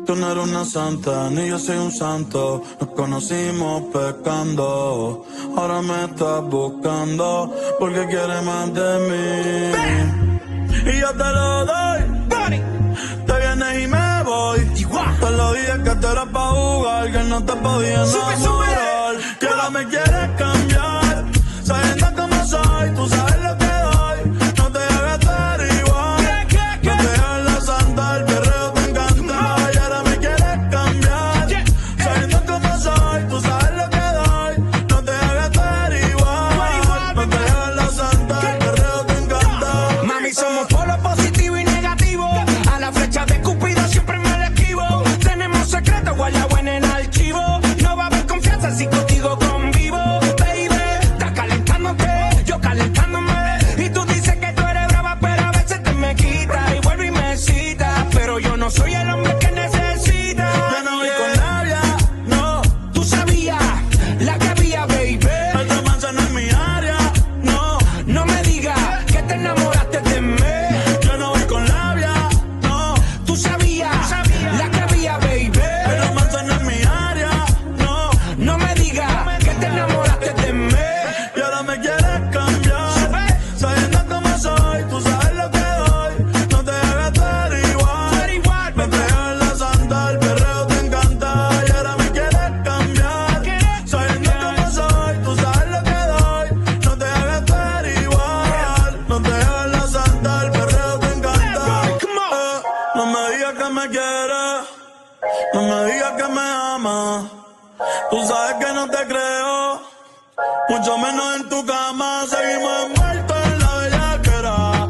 Tú no eres una santa, ni yo soy un santo. Nos conocimos pecando. Ahora me estás buscando porque quieres más de mí. Y yo te lo doy. Te vienes y me voy. Te lo dije que tú eras pa' jugar, que no te podía enamorar. Que ahora me quieres cambiar, sabiendo cómo soy. Tú sabes lo que doy. No te hagas estar igual. No te hagas la santa, el perreo te encanta. Y ahora me quieres cambiar, sabiendo cómo soy. Tú sabes lo que doy. No te hagas estar igual. No te hagas la santa, el perreo te encanta. Mami, somos polo positivo y negativo. A la flecha de Cupido siempre me la esquivo. Tenemos secretos guardados en el archivo. No va a haber confianza si contigo convivo. Baby, estás calentándote, yo calentándome. Y tú dices que tú eres brava, pero a veces te me quita y vuelve y me cita. Pero yo no soy el hombre que necesita. Yo no voy con labia, no. Tú sabías la que había, baby. El romance no es mi área, no. No me digas que te enamoraste de mí. Yo no voy con labia, no. Tú sabías la que había, baby. El romance no es mi área, no. No me digas que te enamoraste de mí. Y ahora me quieres cambiar, sabiendo cómo soy. Tú sabes lo que doy. No te hagas estar igual. Me pegas en la santa, el perreo te encanta. Y ahora me quieres cambiar, sabiendo cómo soy. Tú sabes lo que doy. No te hagas estar igual. No te hagas la santa, el perreo te encanta. No me digas que me quieres, no me digas que me amas. Tú sabes que no te creo, mucho menos en tu cama. Seguimos envueltos en la bellaquera.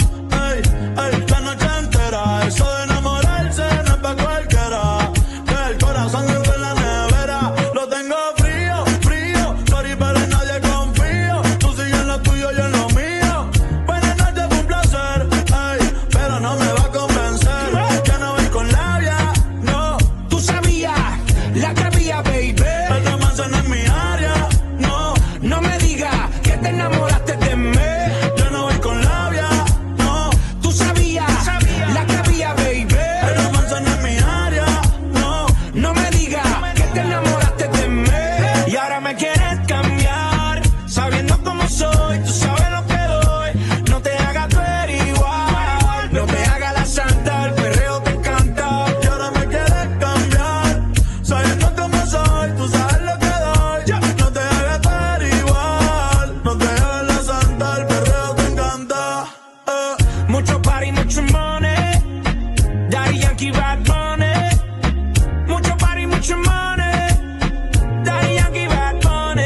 Ey, ey, la noche entera. Eso de enamorarse no es pa' cualquiera. Que el corazón dentro en la nevera lo tengo frío, frío. Sorry, pero en nadie confío. Tú sigues en lo tuyo, yo en lo mío. Buenas noches, fue un placer. Ey, pero no me va a convencer. Ya no voy con labia, no. Tú sabías la que había, baby. El romance no es mi área, no. No me digas que te enamoraste de mí. Yo no voy con labia, no. Tú sabías la que había, baby. El romance no es mi área, no. No me digas que te enamoraste de mí. Y ahora me quieres cambiar, sabiendo cómo soy. Tú sabes lo que doy. No te hagas ver igual. No te hagas la santa, el perreo te encanta. Y ahora me quieres cambiar, sabiendo cómo soy. Tú sabes lo que doy. No te hagas estar igual. No te hagas la santa, el perreo te encanta. Mucho party, mucho money. Daddy Yankee, Bad Bunny. Mucho party, mucho money. Daddy Yankee, Bad Bunny.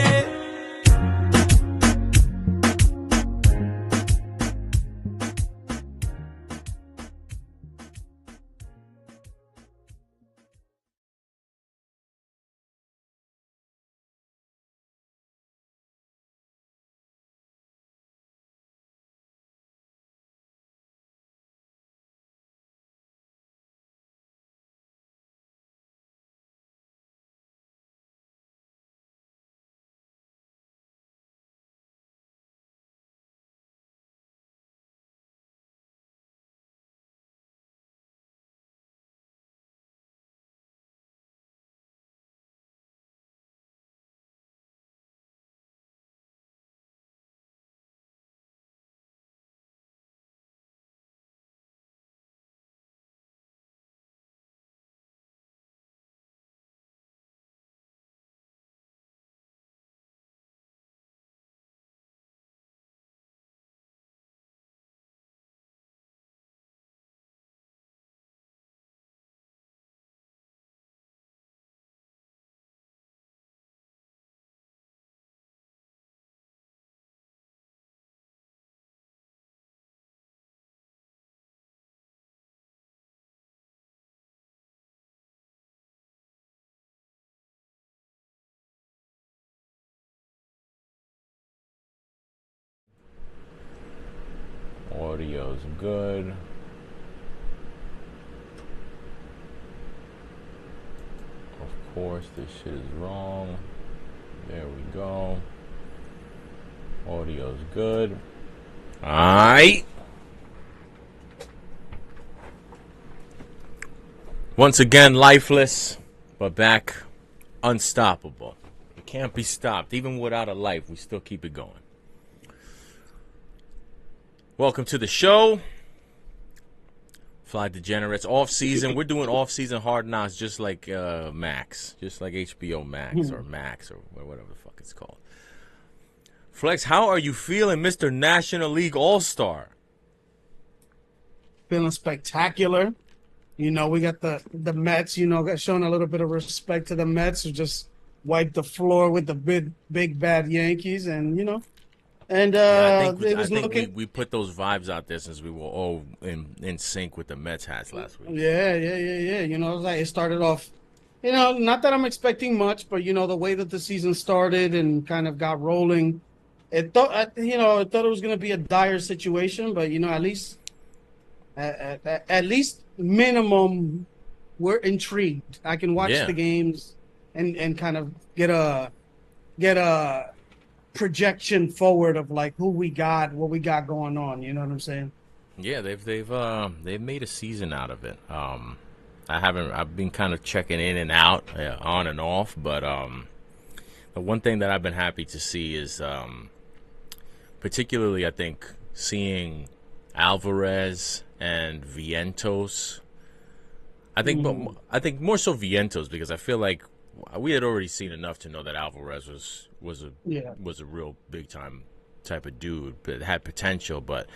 Audio's good. Of course, this shit is wrong. There we go. Audio's good. Alright. Once again, lifeless, but back unstoppable. It can't be stopped. Even without a life, we still keep it going. Welcome to the show. Fly Degenerates. Off season. We're doing off season Hard Knocks just like Max. Just like HBO Max or Max or whatever the fuck it's called. Flex, how are you feeling, Mr. National League All-Star? Feeling spectacular. You know, we got the Mets, you know, got showing a little bit of respect to the Mets who just wiped the floor with the big bad Yankees, and you know, and I think we put those vibes out there since we were all in sync with the Mets hats last week. Yeah. You know, it started off, you know, not that I'm expecting much, but you know, the way that the season started and kind of got rolling, I thought it was going to be a dire situation, but you know, at least minimum, we're intrigued. I can watch the games and kind of get a projection forward of like who we got, what we got going on. You know what I'm saying? Yeah, they've made a season out of it. I've been kind of checking in and out, on and off, but the one thing that I've been happy to see is, particularly I think seeing Alvarez and Vientos. I think more so Vientos, because I feel like we had already seen enough to know that Alvarez was a real big time type of dude, but had potential. But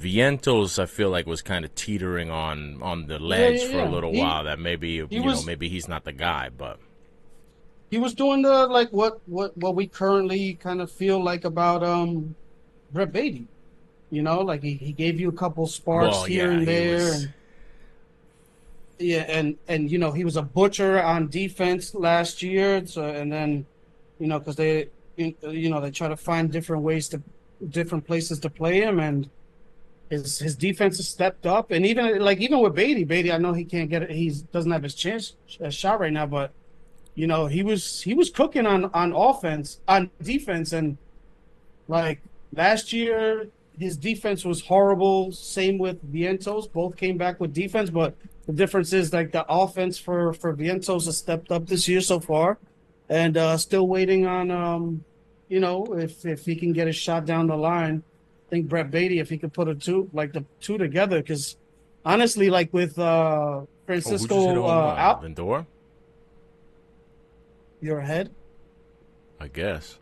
Vientos, I feel like, was kind of teetering on the ledge for a little while. That maybe maybe he's not the guy, but he was doing the like what we currently kind of feel like about Brett Beatty. You know, like he gave you a couple sparks here and there. And you know, he was a butcher on defense last year. So, and then, you know, because they try to find different places to play him, and his defense has stepped up. And even with Beatty, I know he can't get it. He doesn't have his shot right now, but you know, he was cooking on defense, and like last year, his defense was horrible. Same with Vientos. Both came back with defense, but the difference is like the offense for Vientos has stepped up this year so far, and still waiting on you know, if he can get a shot down the line. I think Brett Beatty, if he could put the two together, because honestly, like with Francisco out, Lindor, you're ahead. I guess.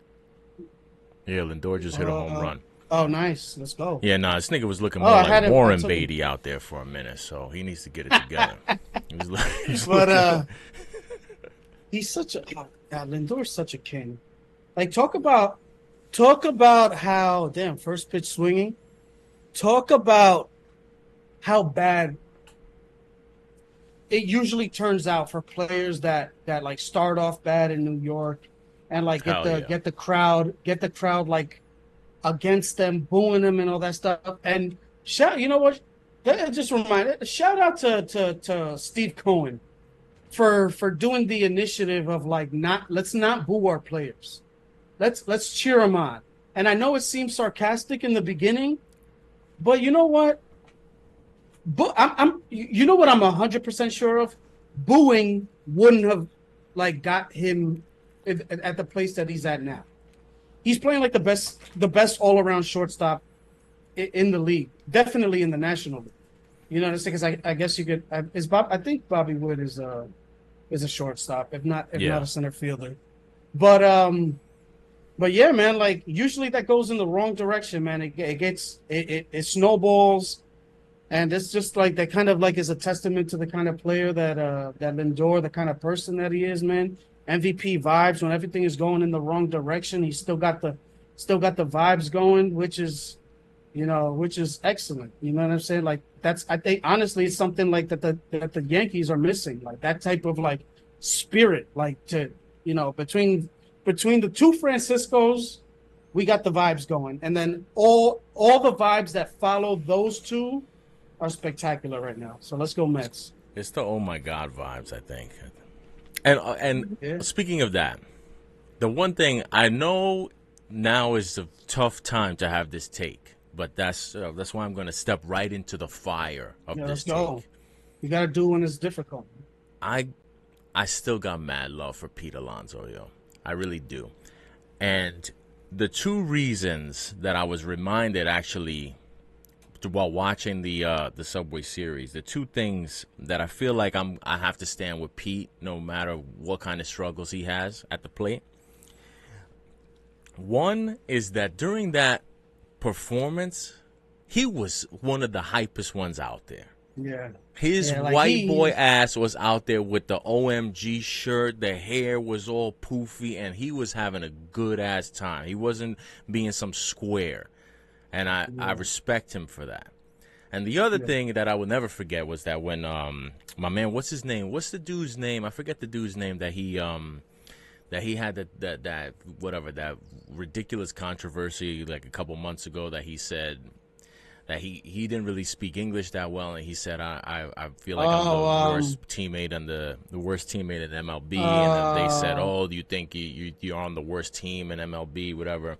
Yeah, Lindor just hit a home run. Oh, nice. Let's go. Yeah, this nigga was looking more like Warren Beatty out there for a minute, so he needs to get it together. He's such a Lindor's such a king. Like talk about how first pitch swinging. Talk about how bad it usually turns out for players that like start off bad in New York and like get the crowd like against them, booing them and all that stuff. And you know what? That just reminded. Shout out to Steve Cohen for doing the initiative of like let's not boo our players. Let's cheer them on. And I know it seems sarcastic in the beginning, but you know what? You know what I'm 100% sure of? Booing wouldn't have like got him at the place that he's at now. He's playing like the best all-around shortstop in the league, definitely in the National League. You know what I'm saying? Because I guess you could. I think Bobby Wood is a shortstop, if not a center fielder. But yeah, man. Like usually that goes in the wrong direction, man. It snowballs, and it's just like that kind of like is a testament to the kind of player that Lindor, the kind of person that he is, man. MVP vibes when everything is going in the wrong direction. He's still got the vibes going, which is excellent. You know what I'm saying? Like I think honestly it's something like that the Yankees are missing, like that type of like spirit, like to, you know, between the two Franciscos, we got the vibes going, and then all the vibes that follow those two are spectacular right now. So let's go Mets. It's the oh my god vibes, I think. And speaking of that, the one thing I know now is a tough time to have this take, but that's why I'm going to step right into the fire of this let's go. take. You got to do when it's difficult. I still got mad love for Pete Alonso, yo. I really do. And the two reasons that I was reminded actually while watching the Subway series, the two things that I feel like I have to stand with Pete no matter what kind of struggles he has at the plate. One is that during that performance, he was one of the hypest ones out there. Yeah. His Yeah, like white boy ass was out there with the OMG shirt. The hair was all poofy, and he was having a good ass time. He wasn't being some square, and I respect him for that. And the other thing that I will never forget was that when my man, what's his name? What's the dude's name? I forget the dude's name that he had that ridiculous controversy like a couple months ago that he said that he didn't really speak English that well, and he said I feel like I'm the worst teammate and the worst teammate in MLB, and they said, oh, do you think you're on the worst team in MLB, whatever.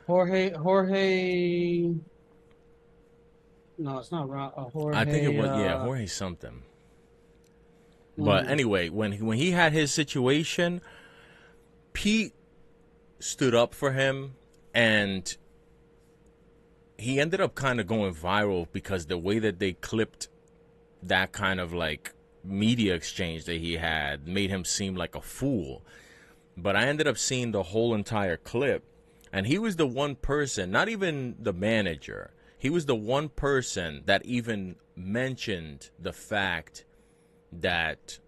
Jorge. No, it's not Jorge. I think it was Jorge something. But anyway, when he had his situation, Pete stood up for him, and he ended up kind of going viral because the way that they clipped that kind of like media exchange that he had made him seem like a fool. But I ended up seeing the whole entire clip, and he was the one person, not even the manager, he was the one person that even mentioned the fact that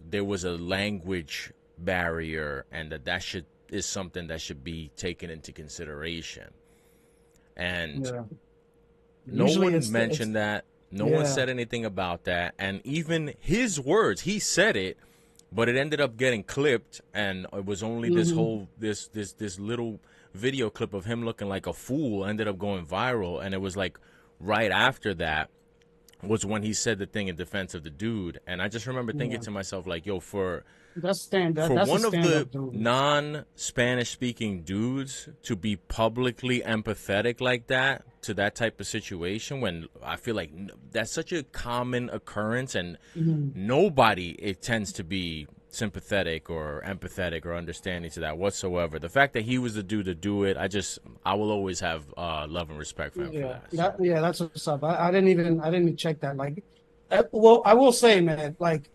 there was a language barrier and that is something that should be taken into consideration. And no one mentioned that. No one said anything about that. And even his words, he said it, but it ended up getting clipped, and it was only this little video clip of him looking like a fool ended up going viral. And it was like right after that was when he said the thing in defense of the dude. And I just remember thinking to myself, like, yo, for one of the non-Spanish speaking dudes to be publicly empathetic like that to that type of situation, when I feel like that's such a common occurrence, and nobody it tends to be sympathetic or empathetic or understanding to that whatsoever. The fact that he was the dude to do it, I will always have love and respect for him for that. So. That's what's up. I didn't even check that. Like, well, I will say, man, like,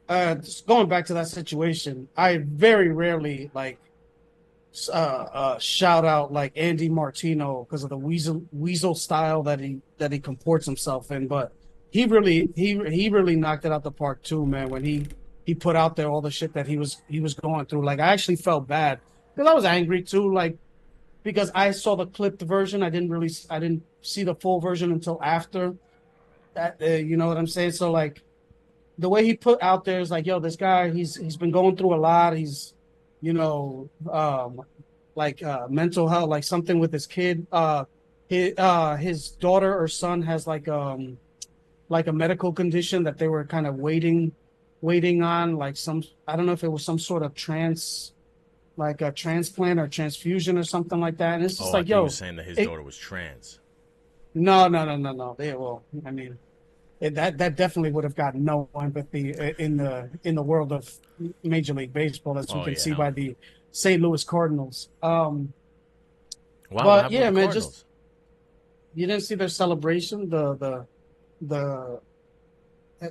just going back to that situation, I very rarely like shout out like Andy Martino because of the weasel style that he comports himself in. But he really knocked it out the park too, man. When he put out there all the shit that he was going through. Like, I actually felt bad because I was angry too. Like, because I saw the clipped version, I didn't see the full version until after that. You know what I'm saying? So like, the way he put out there is like, yo, this guy, he's been going through a lot. He's, mental health, like something with his kid. His daughter or son has like a medical condition that they were kind of waiting on, like I don't know if it was some sort of like a transplant or transfusion or something like that. And it's just like, yo, you were saying that his daughter was trans. No. I mean, that definitely would have gotten no empathy in the world of Major League Baseball, as you can see by the St. Louis Cardinals. Wow, but yeah, man, just you didn't see their celebration. The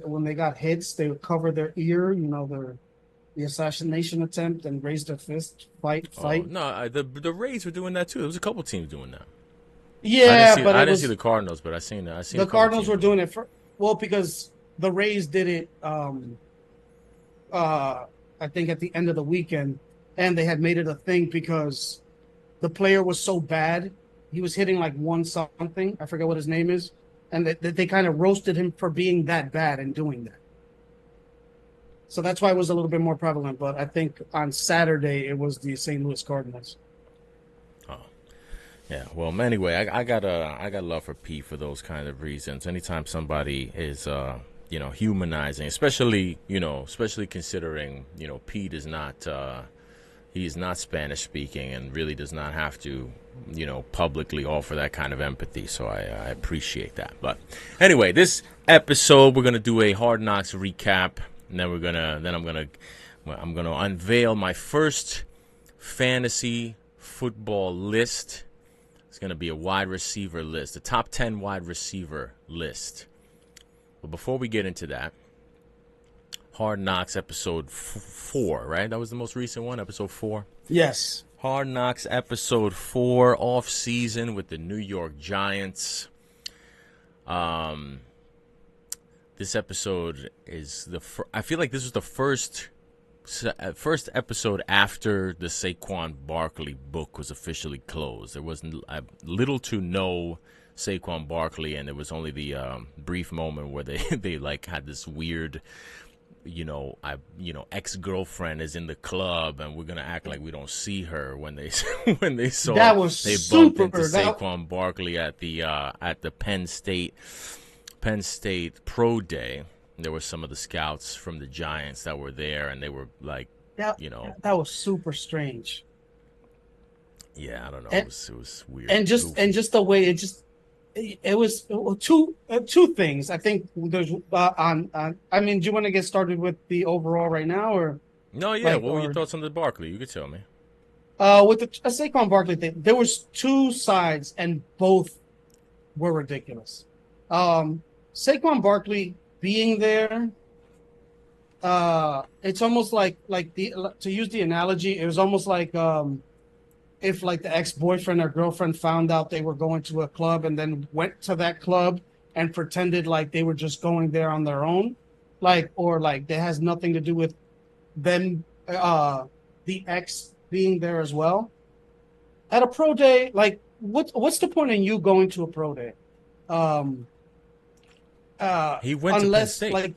when they got hits, they would cover their ear, the assassination attempt, and raise their fist, fight. No, the Rays were doing that too. There was a couple teams doing that. Yeah, I didn't see the Cardinals, but I seen the Cardinals were doing it because the Rays did it. I think at the end of the weekend, and they had made it a thing because the player was so bad. He was hitting like one something. I forget what his name is. And they kind of roasted him for being that bad and doing that. So that's why it was a little bit more prevalent. But I think on Saturday, it was the St. Louis Cardinals. Oh, yeah. Well, anyway, I got love for Pete for those kind of reasons. Anytime somebody is, humanizing, especially considering, Pete is not, he's not Spanish speaking and really does not have to, publicly offer that kind of empathy. So I appreciate that. But anyway, this episode we're gonna do a Hard Knocks recap, and then I'm gonna unveil my first fantasy football list. It's gonna be a wide receiver list, the top 10 wide receiver list. But before we get into that, Hard Knocks episode 4, right? That was the most recent one, episode 4. Yes. Hard Knocks episode 4, off season with the New York Giants. This episode is I feel like this was the first episode after the Saquon Barkley book was officially closed. There was little to no Saquon Barkley, and it was only the brief moment where they like had this weird, ex-girlfriend is in the club and we're gonna act like we don't see her when they saw that was they bumped super, into Saquon Barkley at the Penn State Pro Day. There were some of the scouts from the Giants that were there, and they were like, that was super strange. Yeah, I don't know. And, it was weird. And just the way it was two things. I think there's I mean, do you want to get started with the overall right now, or no? Yeah. What were your thoughts on the Barkley? You could tell me. With the Saquon Barkley thing, there was two sides, and both were ridiculous. Saquon Barkley being there, it's almost like to use the analogy, it was almost like if like the ex-boyfriend or girlfriend found out they were going to a club and then went to that club and pretended like they were just going there on their own, or that has nothing to do with them, the ex being there as well. At a pro day, like what's the point in you going to a pro day? He went to Penn State.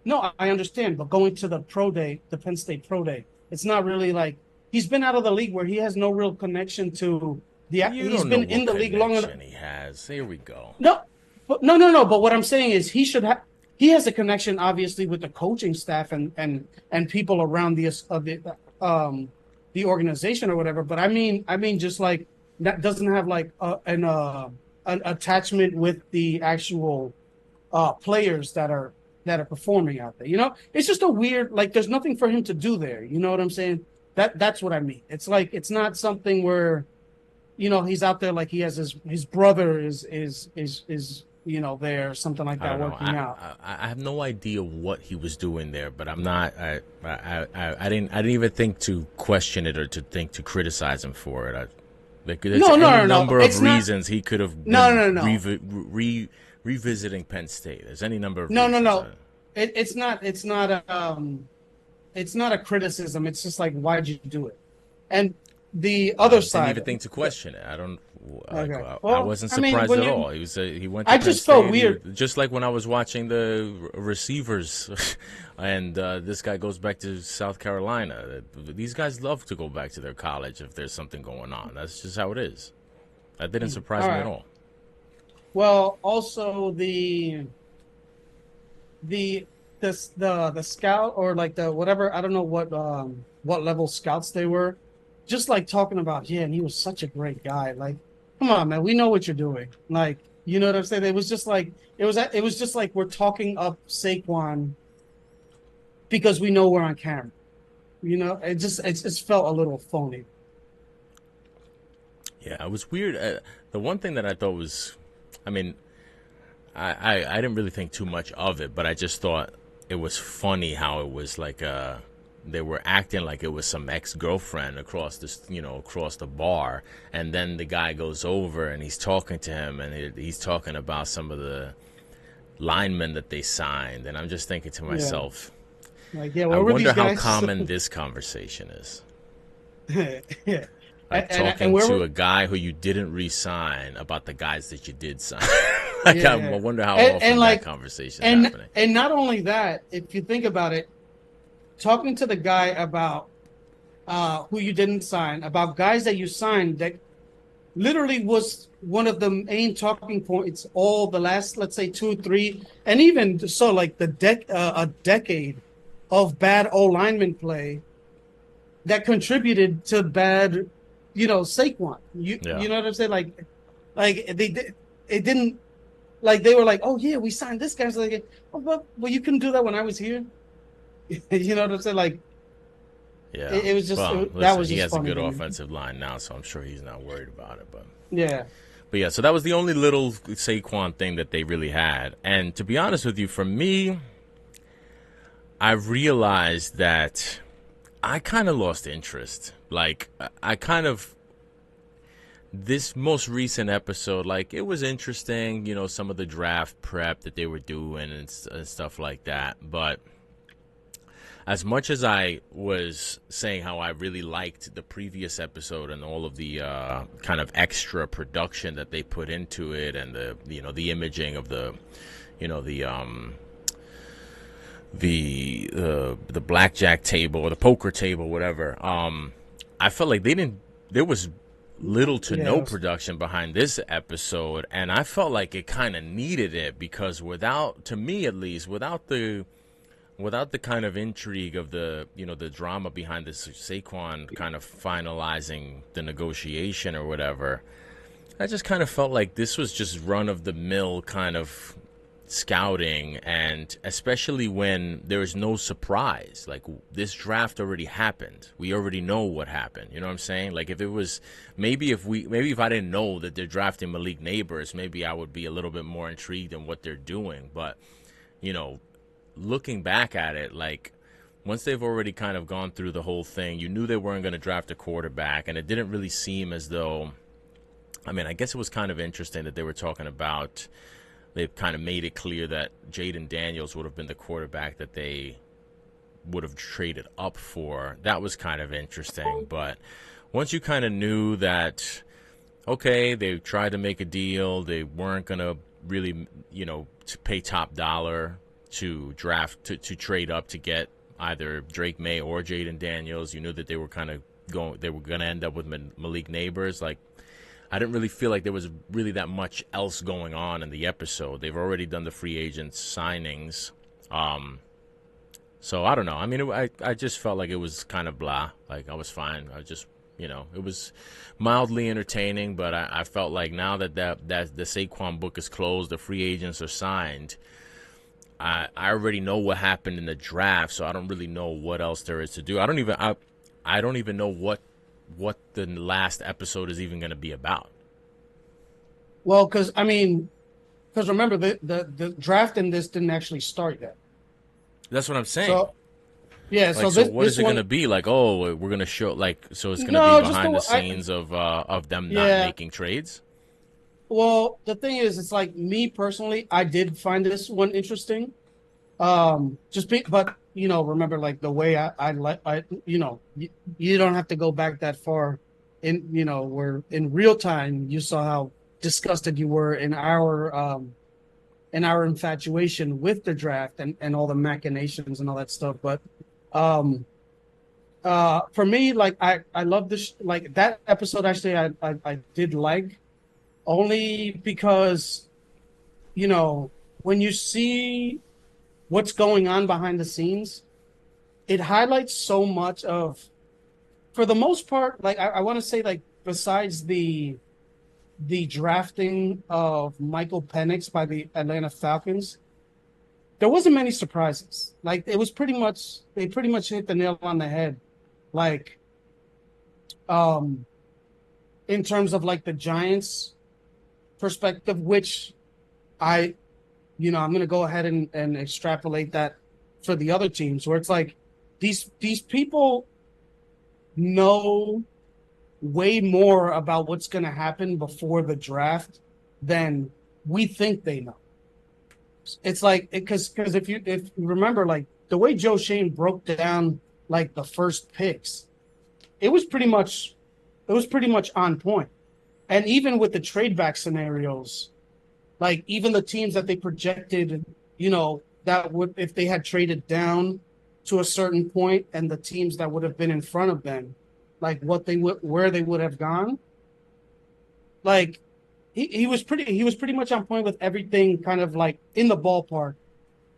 No, I understand, but going to the pro day, the Penn State pro day, it's not really like he's been out of the league where he has no real connection to the. He's been in the league long enough. He has. Here we go. No. But what I'm saying is he should have. He has a connection, obviously, with the coaching staff and people around the organization or whatever. But I mean, just like that doesn't have like an attachment with the actual players that are performing out there. It's just a weird, like, there's nothing for him to do there. You know what I'm saying? That's what I mean. It's like it's not something where, he's out there like he has his brother is there, something like that, working out. I have no idea what he was doing there, but I'm not. I didn't even think to question it or to think to criticize him for it. There's any number of reasons he could have been revisiting Penn State. There's any number of reasons. It's not a criticism. It's just like, why'd you do it? And the other side, I didn't even think to question it. I don't. Okay. I wasn't surprised at all. He went. To I Penn just State. felt weird, just like when I was watching the receivers, and this guy goes back to South Carolina. These guys love to go back to their college if there's something going on. That's just how it is. That didn't surprise me at all. Well, also the scout, or like the whatever, I don't know what level scouts they were, just like talking about, and he was such a great guy. Like, come on, man, we know what you're doing. Like, you know what I'm saying? It was just like it was just like we're talking up Saquon because we know we're on camera. It just felt a little phony. Yeah, it was weird. The one thing that I thought was, I mean, I didn't really think too much of it, but I just thought it was funny how it was like they were acting like it was some ex-girlfriend across the bar, and then the guy goes over and he's talking to him, and he's talking about some of the linemen that they signed, and I'm just thinking to myself, I wonder how common this conversation is. Yeah. Like talking to a guy who you didn't re-sign about the guys that you did sign. I wonder how often that conversation is happening. And not only that, if you think about it, talking to the guy about who you didn't sign, about guys that you signed, that literally was one of the main talking points all the last, let's say, 2, 3, and even so, like a decade of bad O lineman play. that contributed to bad, Saquon. Yeah. You know what I'm saying? Like they did. It didn't like they were like, oh yeah, we signed this guy. So like, oh, well, you couldn't do that when I was here. You know what I'm saying? Like Yeah. it was just Well, that listen, was he just has a funny good to me. offensive line now, so I'm sure he's not worried about it. Yeah. But yeah, so that was the only little Saquon thing that they really had. And to be honest with you, for me, I realized that I kind of lost interest. Like, I kind of, this most recent episode, like, it was interesting, some of the draft prep that they were doing and stuff like that. But as much as I was saying how I really liked the previous episode and all of the kind of extra production that they put into it, and the imaging of the blackjack table or the poker table, whatever, I felt like there was little to no production behind this episode, and I felt like it kind of needed it, because to me at least, without the kind of intrigue of the drama behind this Saquon kind of finalizing the negotiation or whatever, I just kind of felt like this was just run of the mill kind of scouting, and especially when there was no surprise. Like, this draft already happened. We already know what happened. You know what I'm saying? Like, if it was maybe if I didn't know that they're drafting Malik Neighbors, maybe I would be a little bit more intrigued in what they're doing. But looking back at it, like, once they've already kind of gone through the whole thing, you knew they weren't going to draft a quarterback, and it didn't really seem as though, I mean, I guess it was kind of interesting that they were talking about, they've kind of made it clear that Jaden Daniels would have been the quarterback that they would have traded up for. That was kind of interesting. But once you kind of knew that, okay, they tried to make a deal, they weren't going to really, to pay top dollar to draft, to trade up to get either Drake May or Jaden Daniels, you knew that they were going to end up with Malik Neighbors. Like, I didn't really feel like there was really that much else going on in the episode. They've already done the free agent signings. So I don't know. I mean, I just felt like it was kind of blah. Like, I was fine. I just, it was mildly entertaining, but I felt like now that the Saquon book is closed, the free agents are signed, I already know what happened in the draft, so I don't really know what else there is to do. I don't even know what the last episode is even going to be about. Well, because remember the draft in this didn't actually start yet. That's what I'm saying. So, yeah. Like, so what is it going to be? Like, oh, we're going to show, like, so it's going to be behind the scenes of them not making trades? Well, the thing is, it's like, me personally, I did find this one interesting. But remember, like, the way you don't have to go back that far. Where in real time you saw how disgusted you were in our infatuation with the draft and all the machinations and all that stuff. But for me, like, I love this, like, that episode. Actually, I did like, only because when you see what's going on behind the scenes, it highlights so much of, for the most part, like, I want to say, like, besides the drafting of Michael Penix by the Atlanta Falcons, there wasn't many surprises. Like, it was they pretty much hit the nail on the head. Like, in terms of, like, the Giants' perspective, which I'm going to go ahead and extrapolate that for the other teams, where it's like, these people know way more about what's going to happen before the draft than we think they know. It's like, because if you remember, like, the way Joe Shane broke down, like, the first picks, it was pretty much on point. And even with the trade back scenarios, like, even the teams that they projected, that would, if they had traded down to a certain point, and the teams that would have been in front of them, like, where they would have gone. Like, he was pretty much on point with everything, kind of like in the ballpark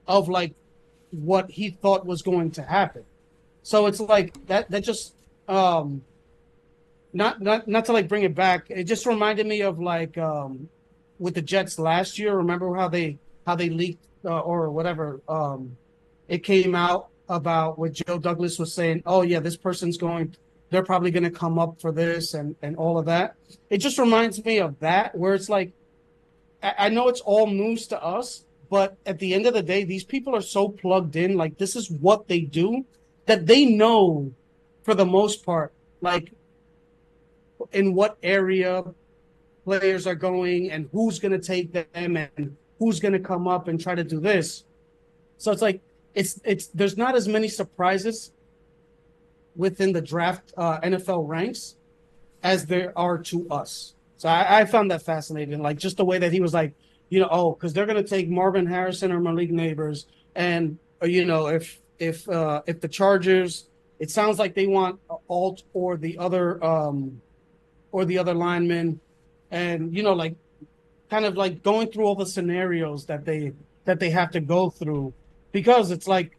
of, like, what he thought was going to happen. So it's like that just um, not to like bring it back. It just reminded me of like with the Jets last year. Remember how they leaked or whatever? It came out about what Joe Douglas was saying. Oh yeah, this person's going. They're probably going to come up for this and all of that. It just reminds me of that, where it's like I know it's all news to us, but at the end of the day, these people are so plugged in. Like this is what they do that they know, for the most part, like in what area players are going and who's going to take them and who's going to come up and try to do this. So it's like it's there's not as many surprises within the draft NFL ranks as there are to us. So I found that fascinating, like just the way that he was like, oh, because they're going to take Marvin Harrison or Malik Neighbors, and if the Chargers, it sounds like they want Alt or the other lineman, and like kind of like going through all the scenarios that they have to go through, because it's like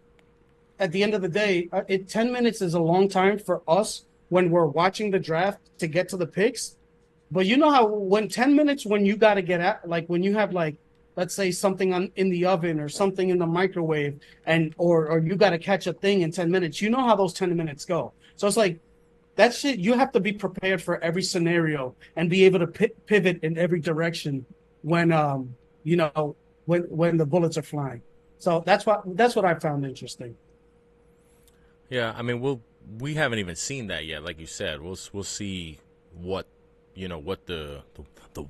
at the end of the day, 10 minutes is a long time for us when we're watching the draft to get to the picks. But you know how when 10 minutes, when you got to get at, like when you have like, let's say something in the oven or something in the microwave, and or you got to catch a thing in 10 minutes, you know how those 10 minutes go. So it's like that shit, you have to be prepared for every scenario and be able to pivot in every direction when, when the bullets are flying. So that's what I found interesting. Yeah, I mean, we haven't even seen that yet. Like you said, we'll see what what the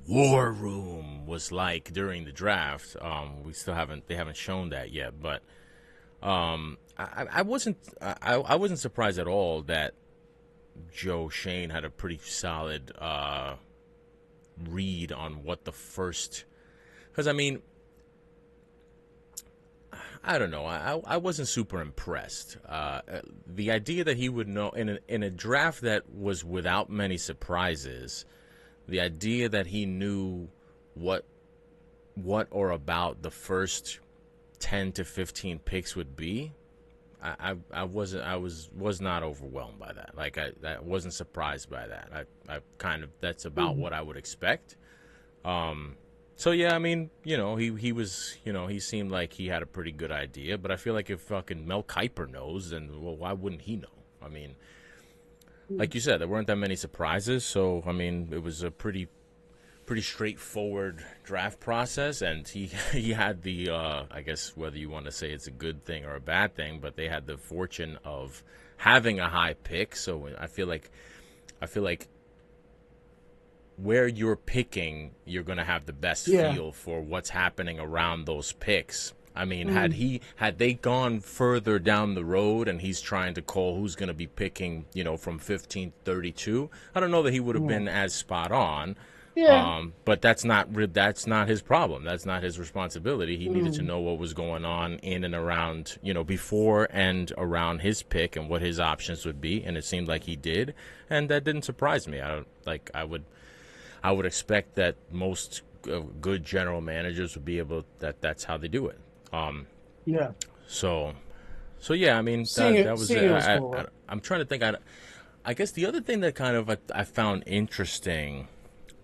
war room was like during the draft. We still they haven't shown that yet, but I wasn't surprised at all that Joe Shane had a pretty solid read on what the first, because I mean, I don't know. I wasn't super impressed. The idea that he would know in a draft that was without many surprises, the idea that he knew what or about the first 10 to 15 picks would be, I was not overwhelmed by that. Like I wasn't surprised by that. I kind of, that's about what I would expect. So yeah, I mean, he was, he seemed like he had a pretty good idea, but I feel like if fucking Mel Kiper knows, then well, why wouldn't he know? I mean, like you said, there weren't that many surprises, so I mean, it was a pretty straightforward draft process, and he had the I guess whether you want to say it's a good thing or a bad thing, but they had the fortune of having a high pick, so I feel like where you're picking, you're going to have the best feel for what's happening around those picks. I mean, had they gone further down the road and he's trying to call who's going to be picking, from 15 to 32, I don't know that he would have been as spot on. Yeah. But that's not his problem. That's not his responsibility. He needed to know what was going on in and around, before and around his pick and what his options would be, and it seemed like he did, and that didn't surprise me. I would expect that most good general managers would be able that's how they do it. Yeah. So yeah, I mean, that was it. I'm trying to think. I guess the other thing that kind of I found interesting,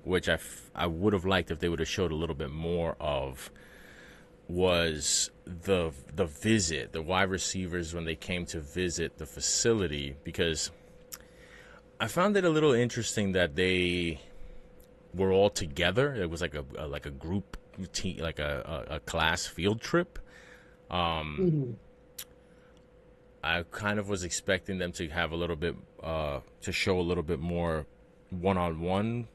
which I would have liked if they would have showed a little bit more of, was the visit, the wide receivers when they came to visit the facility, because I found it a little interesting that they were all together. It was like a group team, like a class field trip. I kind of was expecting them to have a little bit to show a little bit more one-on-one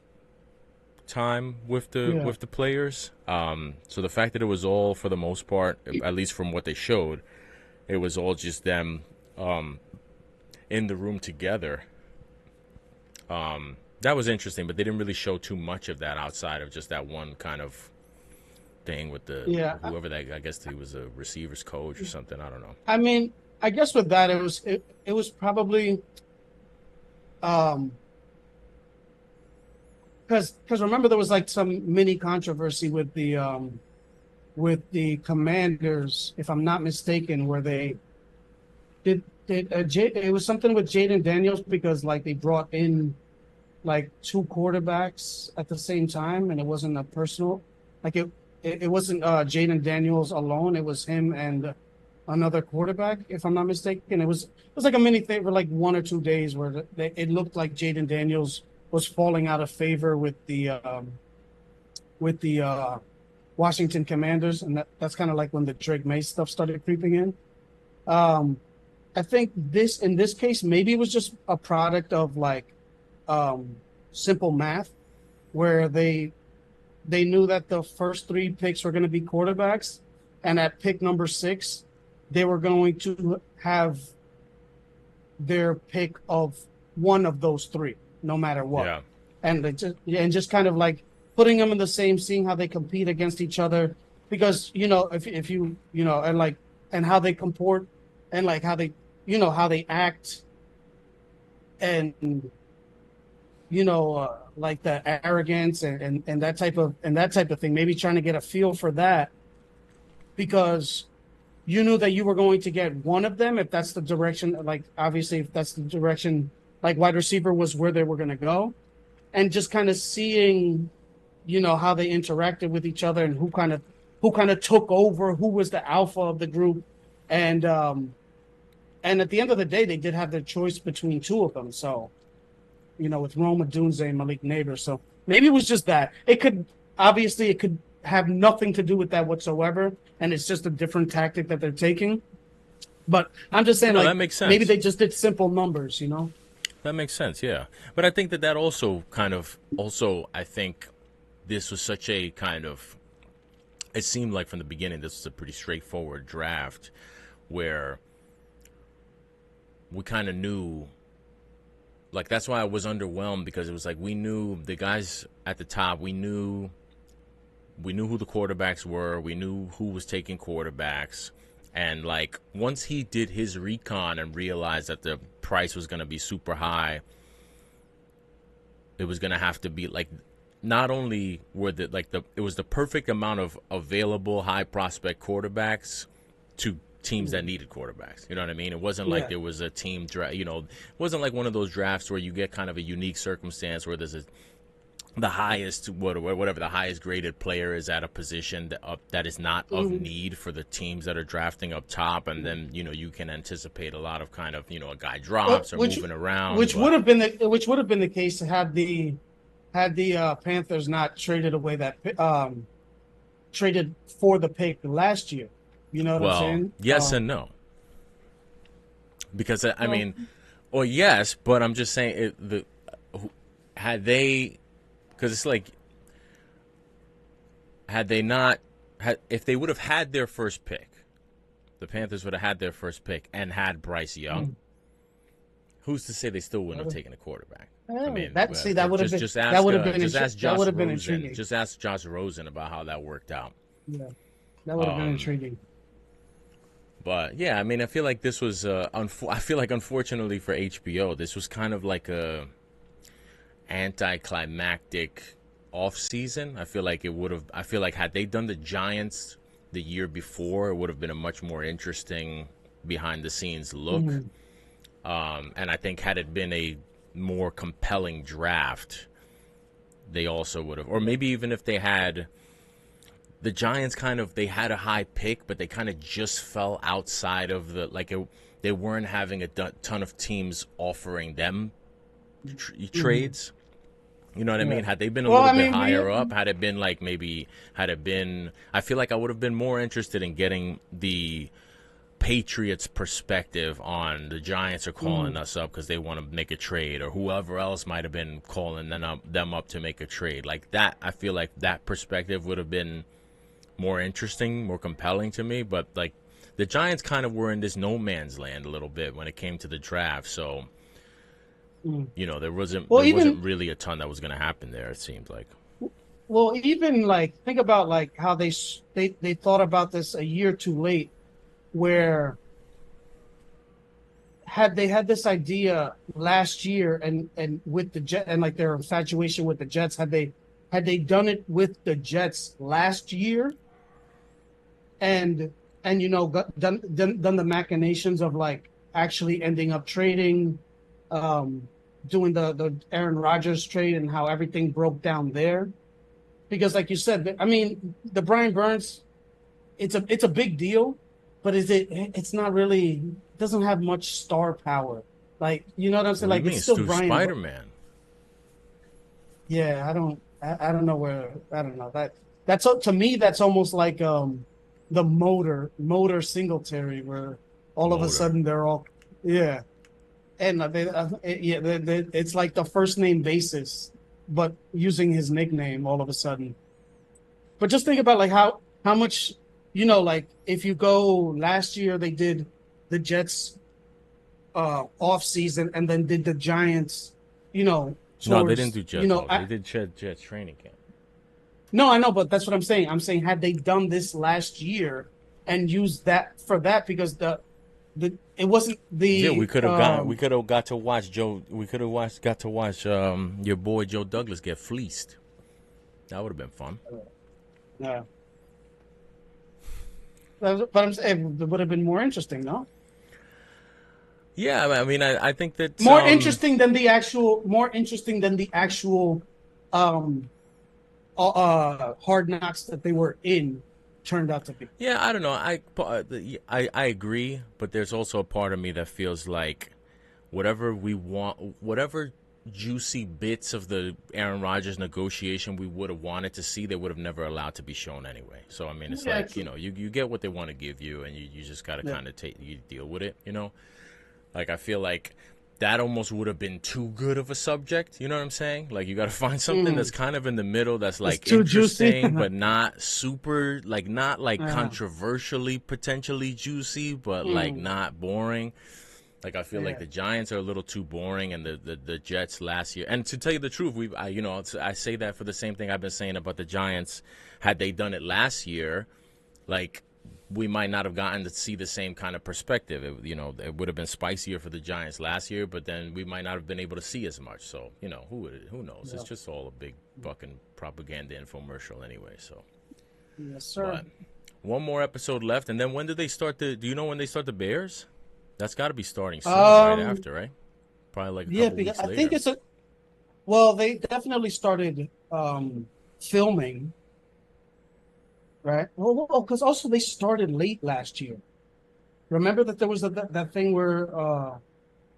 time with the players. So the fact that it was all, for the most part, at least from what they showed, it was all just them in the room together. That was interesting, but they didn't really show too much of that outside of just that one kind of thing with whoever that, I guess he was a receivers coach or something. I don't know. I mean, I guess with that, it was probably because remember there was like some mini controversy with the Commanders, if I'm not mistaken, where they It was something with Jaden Daniels because like they brought in like two quarterbacks at the same time, and it wasn't a personal. Like it wasn't Jaden Daniels alone. It was him and another quarterback, if I'm not mistaken. It was like a mini thing for like 1 or 2 days where it looked like Jaden Daniels was falling out of favor with the Washington Commanders, and that's kind of like when the Drake May stuff started creeping in. Um, I think in this case, maybe it was just a product of like simple math, where they knew that the first three picks were going to be quarterbacks, and at pick number 6, they were going to have their pick of one of those three, no matter what. Yeah. And just kind of like putting them in the same, seeing how they compete against each other, because if you and how they comport, and like how they how they act, and like the arrogance and that type of thing. Maybe trying to get a feel for that, because you knew that you were going to get one of them if that's the direction. Like obviously, if that's the direction, like wide receiver was where they were going to go, and just kind of seeing, how they interacted with each other and who kind of took over, who was the alpha of the group, and at the end of the day, they did have their choice between two of them. So, with Roma Dunze and Malik Neighbor. So maybe it was just that. It could have nothing to do with that whatsoever, and it's just a different tactic that they're taking. But I'm just saying, that makes sense. Maybe they just did simple numbers, That makes sense, yeah. But I think that also I think this was such a kind of, it seemed like from the beginning this was a pretty straightforward draft where we kind of knew, like that's why I was underwhelmed, because it was like we knew the guys at the top, we knew who the quarterbacks were, we knew who was taking quarterbacks, and like once he did his recon and realized that the price was going to be super high, it was going to have to be like, not only were it was the perfect amount of available high prospect quarterbacks to teams that needed quarterbacks. You know what I mean? It wasn't like there was a team draft, it wasn't like one of those drafts where you get kind of a unique circumstance where there's the highest, whatever the highest graded player is at a position that is not of need for the teams that are drafting up top, and then you can anticipate a lot of kind of a guy drops or moving around, which would have been the case had the Panthers not traded away that traded for the pick last year. You know what I'm saying? Yes and no. Because I mean, or yes, but I'm just saying had they, because it's like, if they would have had their first pick, the Panthers would have had their first pick and had Bryce Young. Who's to say they still wouldn't have taken a quarterback? I mean, that would have been intriguing. Just ask Josh Rosen about how that worked out. Yeah, that would have been intriguing. But yeah, I mean, I feel like this was I feel like unfortunately for HBO, this was kind of like a anticlimactic off season. I feel like had they done the Giants the year before, it would have been a much more interesting behind the scenes look. And I think had it been a more compelling draft, they also would have, or maybe even if they had the Giants they had a high pick, but they kind of just fell outside of they weren't having a ton of teams offering them trades. You know what I mean? Had they been a little bit higher up, I feel like I would have been more interested in getting the Patriots' perspective on the Giants are calling us up because they want to make a trade, or whoever else might have been calling them up to make a trade. Like that, I feel like that perspective would have been more interesting, more compelling to me. But like the Giants kind of were in this no man's land a little bit when it came to the draft. So, there wasn't really a ton that was going to happen there, it seems like. Well, even like think about like how they thought about this a year too late, where had they had this idea last year and with the Jet and like their infatuation with the Jets, had they done it with the Jets last year and done the machinations of like actually ending up trading, doing the Aaron Rodgers trade and how everything broke down there. Because, like you said, I mean, the Brian Burns, it's a big deal, but it's not really, doesn't have much star power. Like, you know what I'm saying? What do Like, you mean? it's It's still through Brian. Spider-Man. Yeah, I don't know where, I don't know that's to me that's almost like the motor Singletary, where all of a Motor. sudden they're all, yeah. And it's like the first name basis, but using his nickname all of a sudden. But just think about like how much, like if you go last year, they did the Jets off season and then did the Giants, No, they didn't towards, do Jets. They did Jets training camp. no, I know, but that's what I'm saying. I'm saying, had they done this last year and used that for that, because the it wasn't the Yeah, we could have got to watch Joe. We could have got to watch your boy Joe Douglas get fleeced. That would have been fun. yeah. But I'm saying it would have been more interesting, no? Yeah, I mean, I think that More interesting than the actual hard knocks that they were in turned out to be. Yeah, I don't know. I agree, but there's also a part of me that feels like whatever we want, whatever juicy bits of the Aaron Rodgers negotiation we would have wanted to see, they would have never allowed to be shown anyway. So I mean, it's Yeah, like, true. you get what they want to give you, and you just got to kind of deal with it, Like, I feel like that almost would have been too good of a subject. You know what I'm saying? Like, you got to find something that's kind of in the middle, that's like too juicy. interesting, but not super, like, not like controversially potentially juicy, but like not boring. Like, I feel like the Giants are a little too boring, and the Jets last year. And to tell you the truth, I say that for the same thing I've been saying about the Giants. Had they done it last year, like, we might not have gotten to see the same kind of perspective. It would have been spicier for the Giants last year, but then we might not have been able to see as much. So, who knows? Yeah. It's just all a big fucking propaganda infomercial anyway. So, yes, sir. But one more episode left, and then when do they start do you know when they start the Bears? That's got to be starting soon, right after, right? Probably like a couple weeks later. I think well, they definitely started filming. Right. Well, because also they started late last year. Remember that there was that thing where I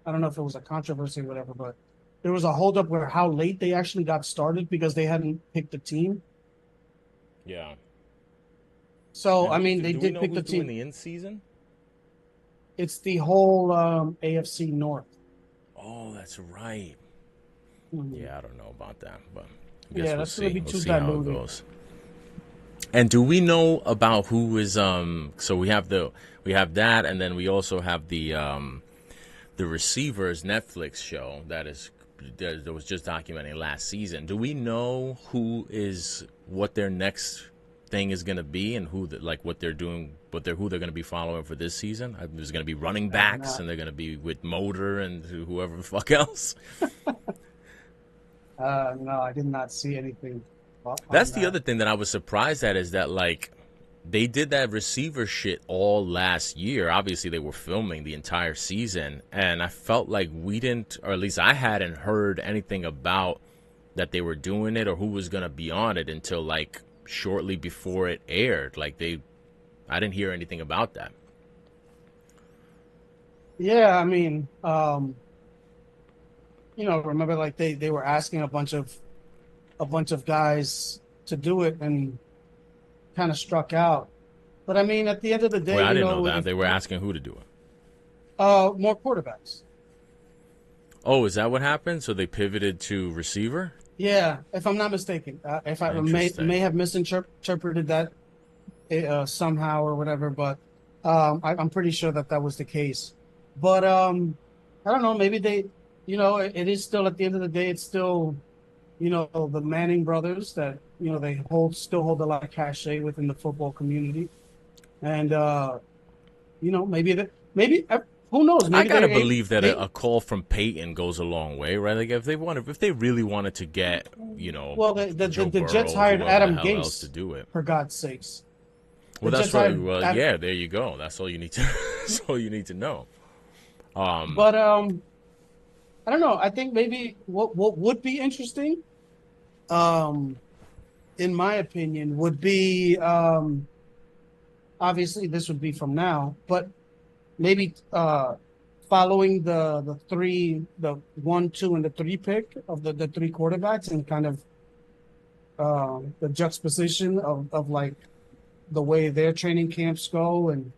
don't know if it was a controversy or whatever, but there was a holdup where how late they actually got started because they hadn't picked a team. Yeah. So I mean, they did pick the team. In the in season. It's the whole AFC North. Oh, that's right. Mm-hmm. Yeah, I don't know about that, but I guess that's going to be too diluted. How it goes. And do we know about who is so we have that, and then we also have the Receivers Netflix show that was just documenting last season. Do we know what their next thing is going to be, and what they're doing, who they're going to be following for this season? There's going to be running backs, and they're going to be with Motor and whoever the fuck else. No, I did not see anything. That's the other thing that I was surprised at, is that, like, they did that receiver shit all last year. Obviously, they were filming the entire season, and I felt like we didn't, or at least I hadn't heard anything about that they were doing it or who was going to be on it until, like, shortly before it aired. Like, I didn't hear anything about that. Yeah, I mean, remember, like, they were asking a bunch of guys to do it and kind of struck out. But I mean, at the end of the day, I didn't know that. They were asking who to do it. More quarterbacks. Oh, is that what happened? So they pivoted to receiver? Yeah, if I'm not mistaken. If I may have misinterpreted that somehow or whatever, but I'm pretty sure that was the case. But I don't know. Maybe they, it is still, at the end of the day, it's still, the Manning brothers that, they still hold a lot of cachet within the football community. And, maybe who knows? Maybe I gotta believe that a call from Peyton goes a long way, right? Like, if they really wanted to get, well, the Jets hired Adam Gase to do it, for God's sakes. Well, that's right. Well, yeah, there you go. That's all you need to. That's all you need to know. But I don't know. I think maybe what would be interesting, um, in my opinion, would be obviously this would be from now, but maybe following the 1, 2, and the 3 pick of the 3 quarterbacks and kind of the juxtaposition of like the way their training camps go and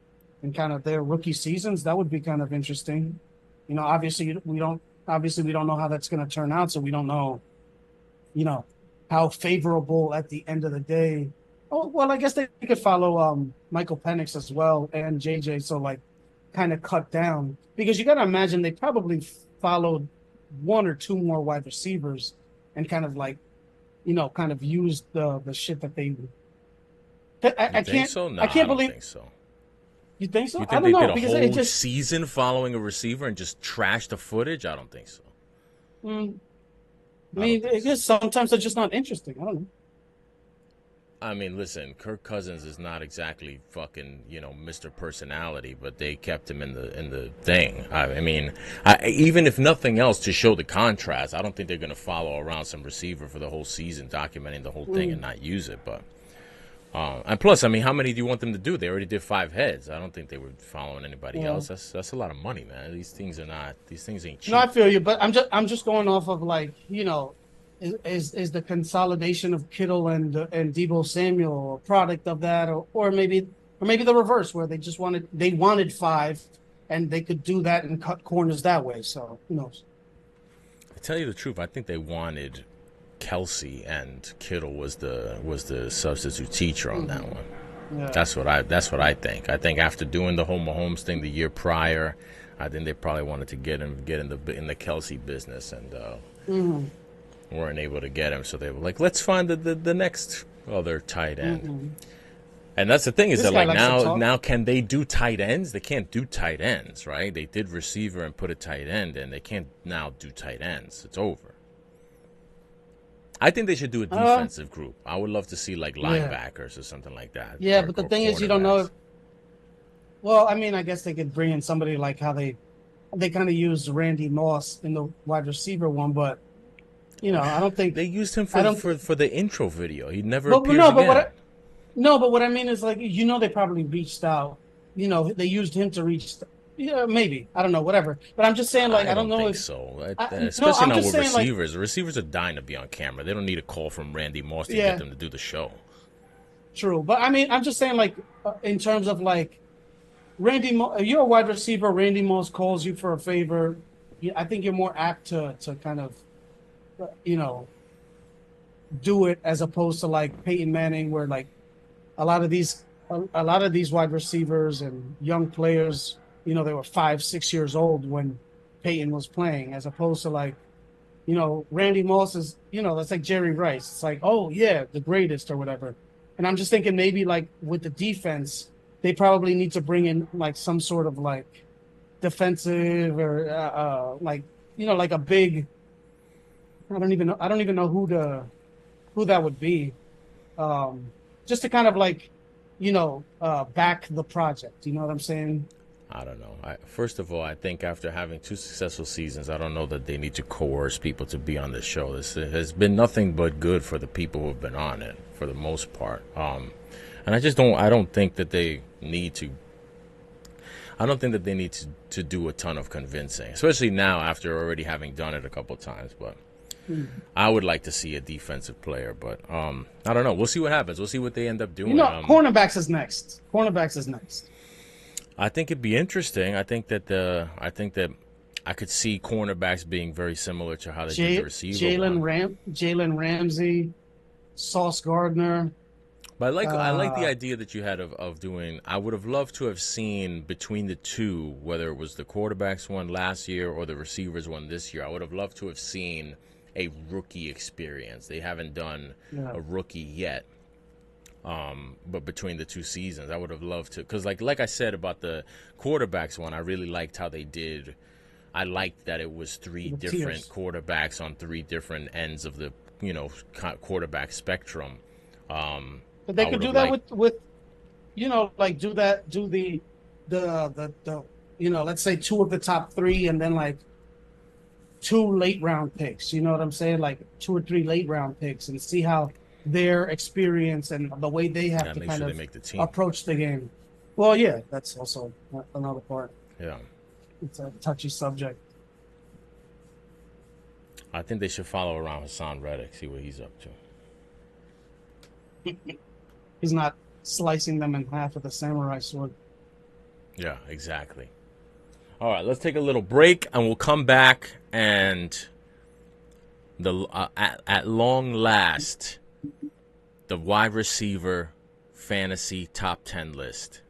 kind of their rookie seasons. That would be kind of interesting. Obviously we don't know how that's going to turn out, so we don't know, you know, how favorable at the end of the day. Oh, well, I guess they could follow Michael Penix as well and JJ, so like kind of cut down, because you got to imagine they probably followed 1 or 2 more wide receivers and kind of like, kind of used the shit that they. I think can't. so? No, I can't don't believe. think so. You think so? You I think don't they know did a because whole it just. season following a receiver and just trash the footage? I don't think so. Mm, I I mean, don't think it so. just sometimes they're just not interesting. I don't know. I mean, listen, Kirk Cousins is not exactly fucking, Mr. Personality, but they kept him in the thing. I mean, even if nothing else, to show the contrast, I don't think they're going to follow around some receiver for the whole season, documenting the whole thing and not use it. But and plus, I mean, how many do you want them to do? They already did 5 heads. I don't think they were following anybody else. That's a lot of money, man. These things ain't cheap. No, I feel you, but I'm just going off of like, is the consolidation of Kittle and Debo Samuel a product of that, or maybe the reverse, where they wanted 5 and they could do that and cut corners that way. So who knows? To tell you the truth, I think they wanted Kelsey, and Kittle was the substitute teacher on that one. Yeah. That's what I think. I think after doing the whole Mahomes thing the year prior, I think they probably wanted to get in the Kelsey business, and weren't able to get him. So they were like, let's find the next other tight end. And that's the thing, is This that guy like likes to talk. now can they do tight ends? They can't do tight ends, right? They did receiver and put a tight end, and they can't now do tight ends. It's over. I think they should do a defensive group. I would love to see like linebackers or something like that. Yeah, or- but the or thing is, you don't know. cornerbacks. Well, I mean, I guess they could bring in somebody like how they kind of used Randy Moss in the wide receiver one, but I don't think They used him I don't- for the intro video. He never But appears no, again. but what I mean is like, they probably reached out. They used him to reach. Yeah, maybe, I don't know, whatever. But I'm just saying, like, I don't know think if so. no, Especially I'm not just with saying, like- receivers. The receivers are dying to be on camera. They don't need a call from Randy Moss to Yeah. get them to do the show. True, but I mean, I'm just saying, like, in terms of like you're a wide receiver. Randy Moss calls you for a favor. I think you're more apt to kind of, do it, as opposed to like Peyton Manning, where like a lot of these wide receivers and young players, they were 5, 6 years old when Peyton was playing, as opposed to like, Randy Moss is, that's like Jerry Rice. It's like, oh yeah, the greatest or whatever. And I'm just thinking maybe like with the defense, they probably need to bring in like some sort of like defensive or like, like a big. I don't even know who that would be, just to kind of like, back the project. You know what I'm saying? I don't know. First of all, I think after having 2 successful seasons, I don't know that they need to coerce people to be on this show. This has been nothing but good for the people who have been on it, for the most part. And I don't think that they need to. I don't think that they need to do a ton of convincing, especially now after already having done it a couple times. But I would like to see a defensive player, but I don't know. We'll see what happens. We'll see what they end up doing. Cornerbacks is next. I think it'd be interesting. I think that I could see cornerbacks being very similar to how they did the receiver. Jalen Ramsey, Sauce Gardner. But I like the idea that you had of doing. I would have loved to have seen between the two, whether it was the quarterbacks one last year or the receivers one this year. I would have loved to have seen a rookie experience. They haven't done a rookie yet. But between the 2 seasons, I would have loved to, because like I said about the quarterbacks one, I really liked how they did. I liked that it was 3 different quarterbacks on 3 different ends of the quarterback spectrum. But they could do that with like do the let's say 2 of the top 3, and then like 2 late round picks. You know what I'm saying? Like 2 or 3 late round picks, and see how their experience and the way they have to make kind sure of they make the team. approach the game. Well, yeah, that's also another part. Yeah. It's a touchy subject. I think they should follow around Hassan Reddick, see what he's up to. He's not slicing them in half with a samurai sword. Yeah, exactly. All right, let's take a little break, and we'll come back, and at long last, the wide receiver fantasy top 10 list.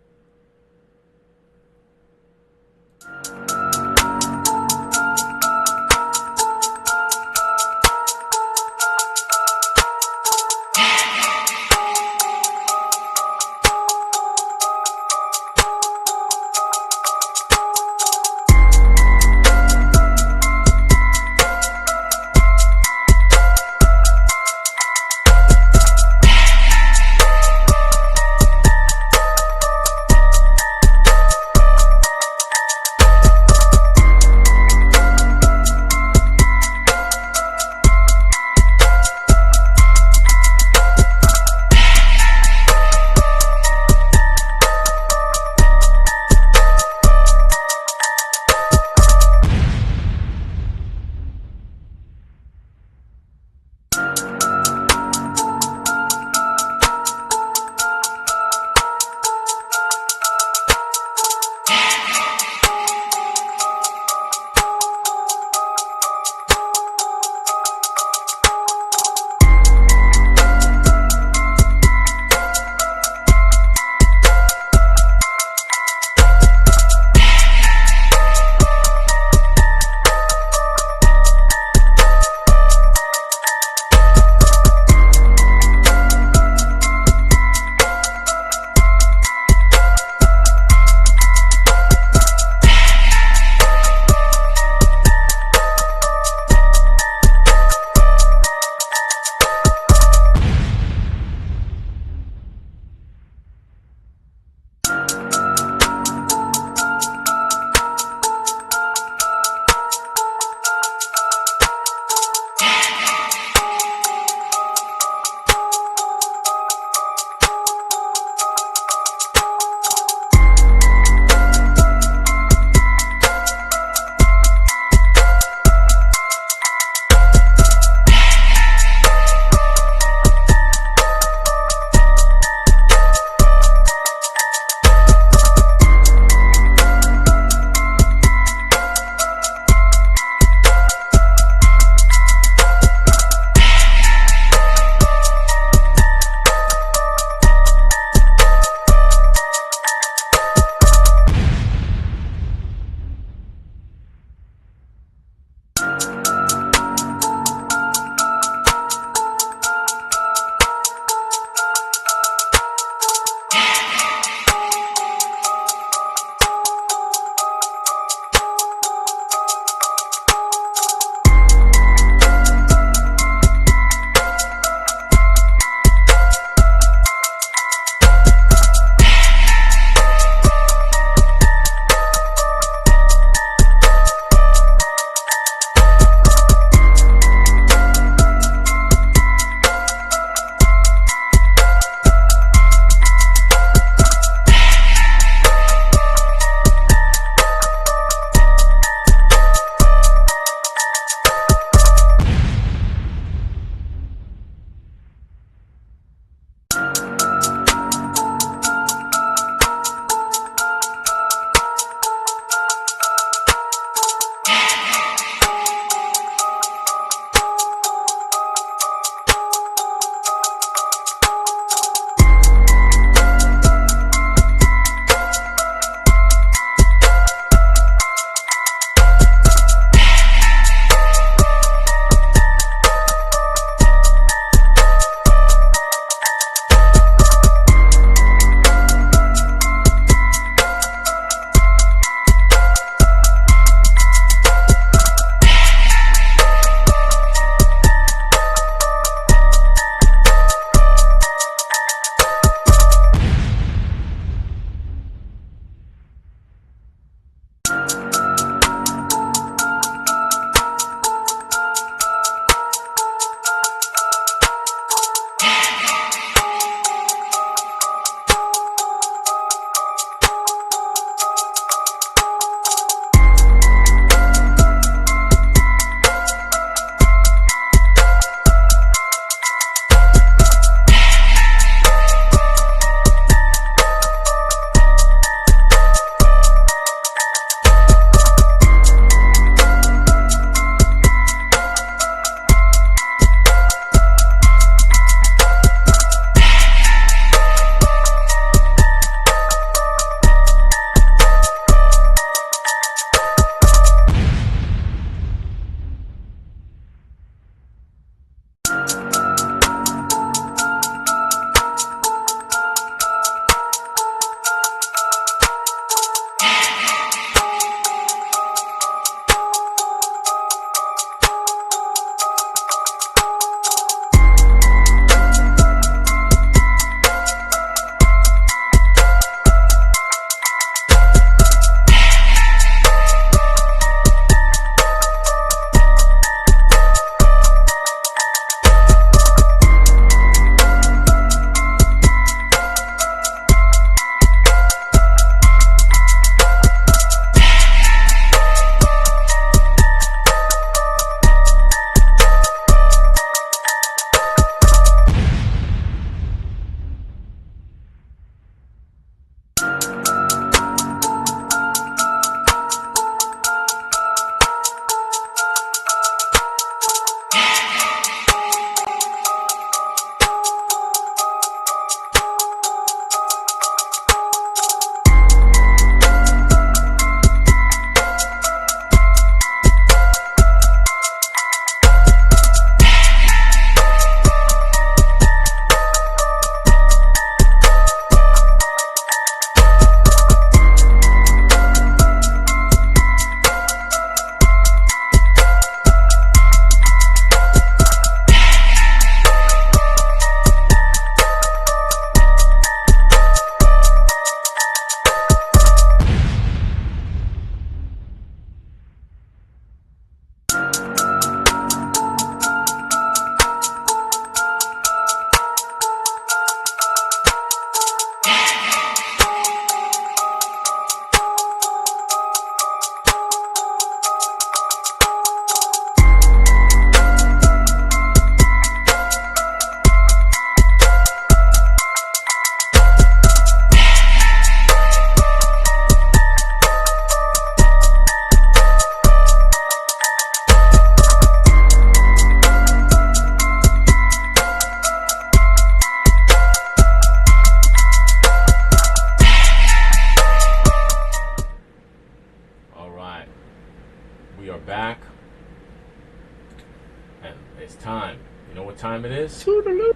time it is? Toodaloo.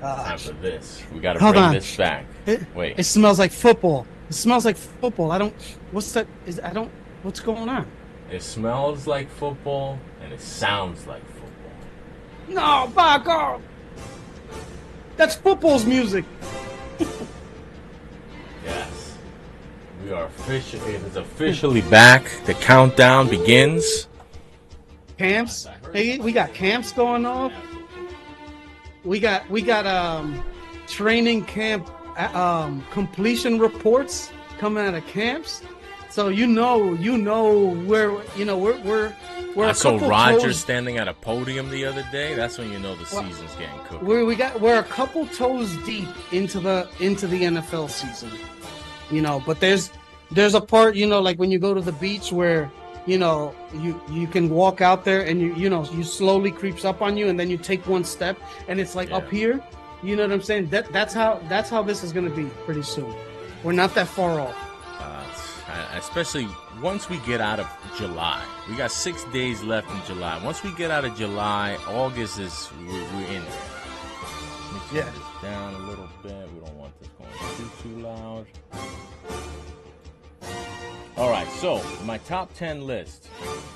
Time for this. We got to Hold bring on. this back. Wait. It smells like football. It smells like football. What's going on? It smells like football and it sounds like football. No, back off. That's football's music. Yes. We are officially, it is officially back. The countdown begins. Camps. Hey, we got camps going on. We got training camp completion reports coming out of camps. So you know we're I a saw couple Roger toes, standing at a podium the other day. That's when you know the season's getting cooked. we're a couple toes deep into the NFL season. But there's a part, like when you go to the beach where you can walk out there and you slowly creeps up on you, and then you take one step and it's like up here. You know what I'm saying? That's how this is going to be pretty soon. We're not that far off. Especially once we get out of July. We got 6 days left in July. Once we get out of July, August is we're in there. Let me turn this down a little bit. We don't want this going too loud. All right, so my top 10 list.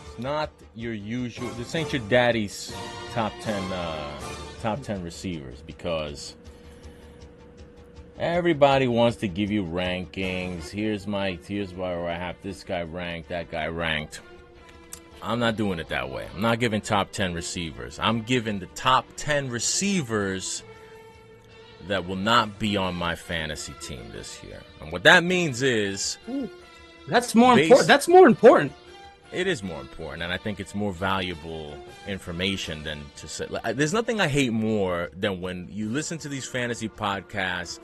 It's not your usual. This ain't your daddy's top 10 receivers, because everybody wants to give you rankings. Here's where I have this guy ranked, that guy ranked. I'm not doing it that way. I'm not giving top 10 receivers. I'm giving the top 10 receivers that will not be on my fantasy team this year. And what that means is... That's more important. That's more important. It is more important, and I think it's more valuable information than to say. There's nothing I hate more than when you listen to these fantasy podcasts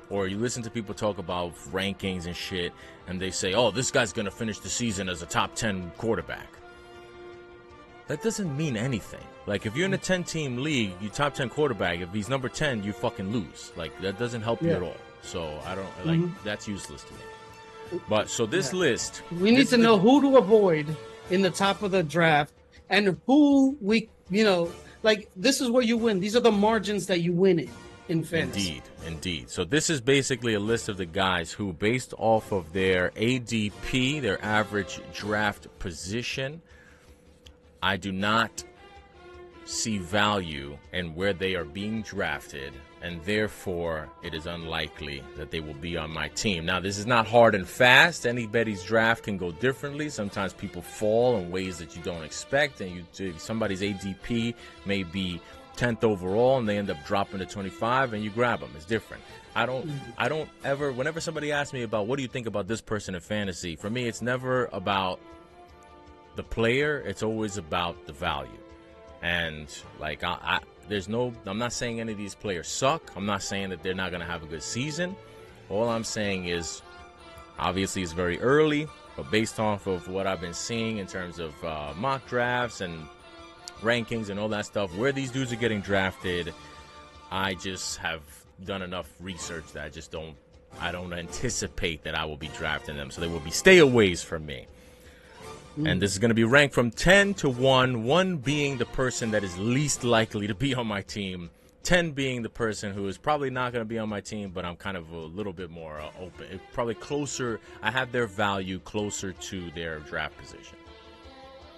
or you listen to people talk about rankings and shit, and they say, oh, this guy's going to finish the season as a top 10 quarterback. That doesn't mean anything. Like, if you're in a 10-team league, you top 10 quarterback, if he's number 10, you fucking lose. Like, that doesn't help you at all. So, I don't, that's useless to me. But so this list, we need to know who to avoid in the top of the draft, and who this is where you win. These are the margins that you win in fantasy. Indeed. So this is basically a list of the guys who, based off of their ADP, their average draft position, I do not see value in where they are being drafted, and therefore it is unlikely that they will be on my team. Now, this is not hard and fast. Anybody's draft can go differently. Sometimes people fall in ways that you don't expect, and somebody's ADP may be 10th overall and they end up dropping to 25 and you grab them. It's different. I don't ever, whenever somebody asks me about what do you think about this person in fantasy, for me it's never about the player, it's always about the value. And like I'm not saying any of these players suck. I'm not saying that they're not going to have a good season. All I'm saying is, obviously it's very early, but based off of what I've been seeing in terms of mock drafts and rankings and all that stuff, where these dudes are getting drafted, I just have done enough research that I don't anticipate that I will be drafting them. So they will be stayaways from me. And this is going to be ranked from 10 to 1, 1 being the person that is least likely to be on my team, 10 being the person who is probably not going to be on my team, but I'm kind of a little bit more open. Probably closer, I have their value closer to their draft position.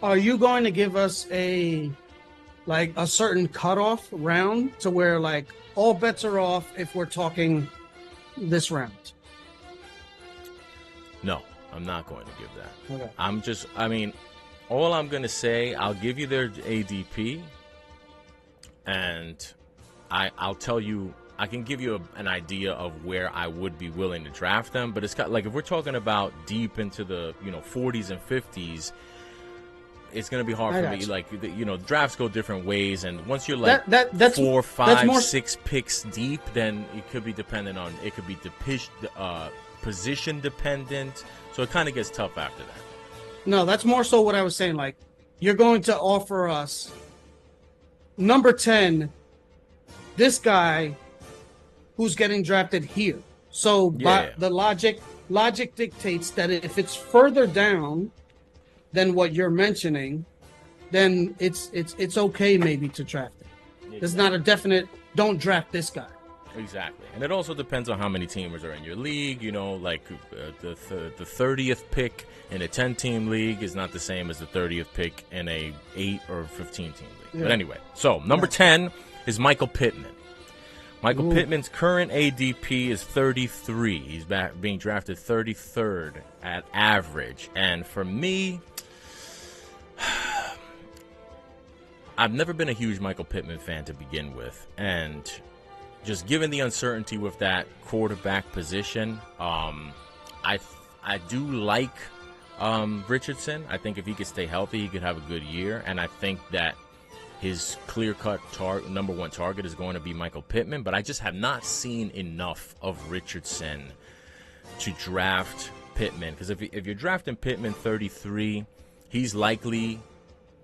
Are you going to give us a certain cutoff round to where like all bets are off if we're talking this round? No, I'm not going to give that. Okay. All I'm going to say, I'll give you their ADP, and I'll tell you, I can give you an idea of where I would be willing to draft them, but it's got, like, if we're talking about deep into the 40s and 50s, it's going to be hard for me. Like, drafts go different ways, and once you're like that's 4, 5, 6 picks deep, then it could be dependent on, it could be position dependent, so it kind of gets tough after that. No, that's more so what I was saying. Like, you're going to offer us number 10, this guy who's getting drafted here. So the logic dictates that if it's further down than what you're mentioning, then it's okay maybe to draft him. There's not a definite don't draft this guy. Exactly, and it also depends on how many teamers are in your league. You know, like the 30th pick in a 10-team league is not the same as the 30th pick in a 8 or 15-team league. Yeah. But anyway, so number 10 is Michael Pittman. Michael Pittman's current ADP is 33. He's being drafted 33rd at average, and for me, I've never been a huge Michael Pittman fan to begin with, and just given the uncertainty with that quarterback position, I do like Richardson. I think if he could stay healthy, he could have a good year, and I think that his clear-cut number one target is going to be Michael Pittman, but I just have not seen enough of Richardson to draft Pittman, because if you're drafting Pittman 33, he's likely,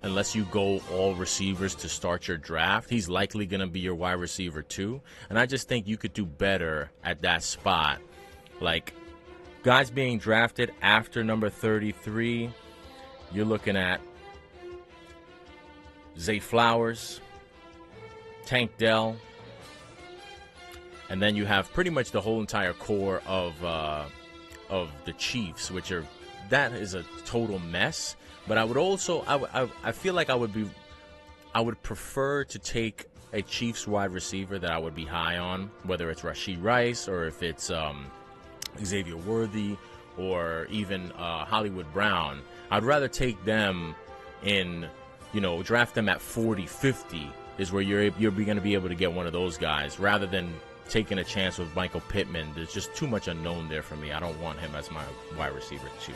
unless you go all receivers to start your draft, he's likely going to be your wide receiver too. And I just think you could do better at that spot. Like, guys being drafted after number 33, you're looking at Zay Flowers, Tank Dell, and then you have pretty much the whole entire core of the Chiefs, that is a total mess. But I would also, I feel like I would prefer to take a Chiefs wide receiver that I would be high on, whether it's Rashee Rice or if it's Xavier Worthy or even Hollywood Brown. I'd rather take them in, draft them at 40, 50 is where you're going to be able to get one of those guys, rather than taking a chance with Michael Pittman. There's just too much unknown there for me. I don't want him as my wide receiver too.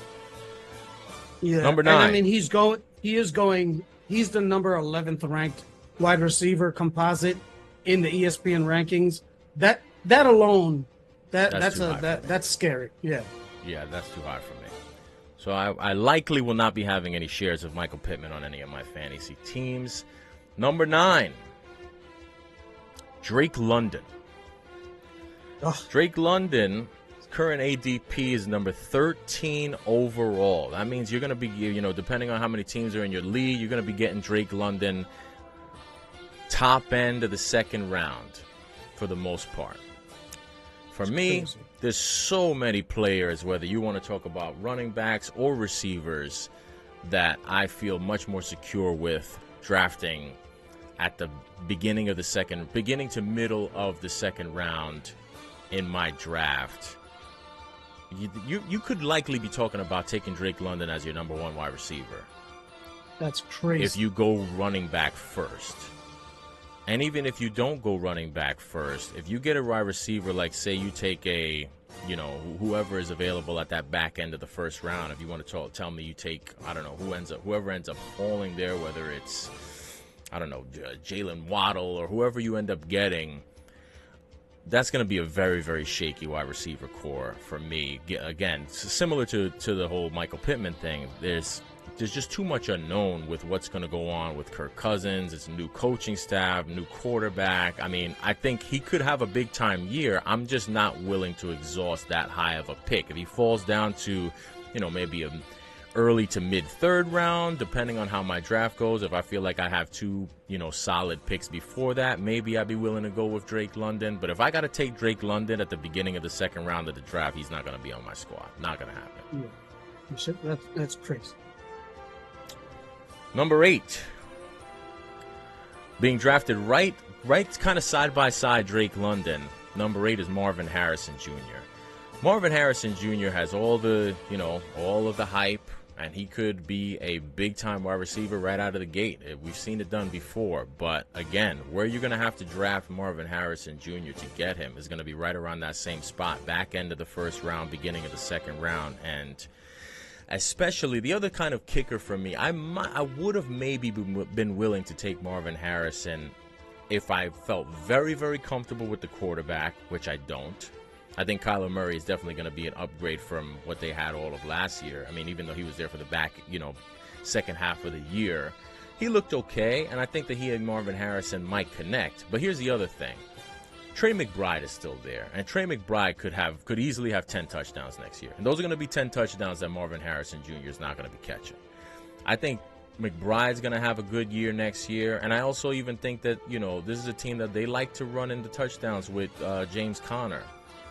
Yeah, number 9. And I mean, he's the number 11th ranked wide receiver composite in the ESPN rankings. That alone, that's scary. Yeah. Yeah, that's too high for me. So I likely will not be having any shares of Michael Pittman on any of my fantasy teams. Number 9, Drake London. Ugh. Drake London. Current ADP is number 13 overall. That means you're going to be, depending on how many teams are in your league, you're going to be getting Drake London top end of the second round for the most part. For me, there's so many players, whether you want to talk about running backs or receivers, that I feel much more secure with drafting at the beginning to middle of the second round in my draft. You could likely be talking about taking Drake London as your number 1 wide receiver. That's crazy. If you go running back first. And even if you don't go running back first, if you get a wide receiver, like say you take whoever is available at that back end of the first round, if you want to tell me you take, I don't know, whoever ends up falling there, whether it's, I don't know, Jalen Waddle or whoever you end up getting, that's going to be a very, very shaky wide receiver core for me. Again, similar to the whole Michael Pittman thing, there's just too much unknown with what's going to go on with Kirk Cousins. It's a new coaching staff, new quarterback. I mean, I think he could have a big-time year. I'm just not willing to exhaust that high of a pick. If he falls down to, maybe a early to mid-third round, depending on how my draft goes, if I feel like I have 2, solid picks before that, maybe I'd be willing to go with Drake London. But if I got to take Drake London at the beginning of the second round of the draft, he's not going to be on my squad. Not going to happen. Yeah. That's crazy. Number 8, being drafted right kind of side by side, Drake London. Number 8 is Marvin Harrison Jr. Marvin Harrison Jr. has all of the hype, and he could be a big-time wide receiver right out of the gate. We've seen it done before, but again, where you're going to have to draft Marvin Harrison Jr. to get him is going to be right around that same spot, back end of the first round, beginning of the second round, and especially the other kind of kicker for me, I would have maybe been willing to take Marvin Harrison if I felt very, very comfortable with the quarterback, which I don't. I think Kyler Murray is definitely going to be an upgrade from what they had all of last year. I mean, even though he was there for the second half of the year, he looked okay, and I think that he and Marvin Harrison might connect. But here's the other thing. Trey McBride is still there, and Trey McBride could easily have 10 touchdowns next year. And those are going to be 10 touchdowns that Marvin Harrison Jr. is not going to be catching. I think McBride's going to have a good year next year. And I also even think that, this is a team that they like to run into touchdowns with James Conner.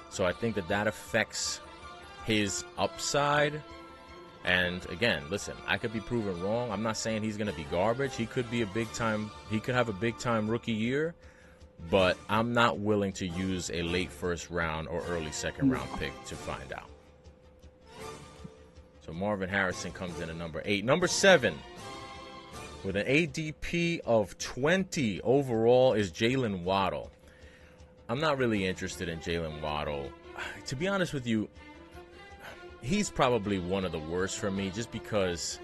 So I think that affects his upside. And again, listen, I could be proven wrong. I'm not saying he's going to be garbage. He could be he could have a big time rookie year, but I'm not willing to use a late first round or early second round pick to find out. So Marvin Harrison comes in at number 8. Number 7, with an ADP of 20 overall, is Jalen Waddle. I'm not really interested in Jalen Waddle. To be honest with you, he's probably one of the worst for me just because,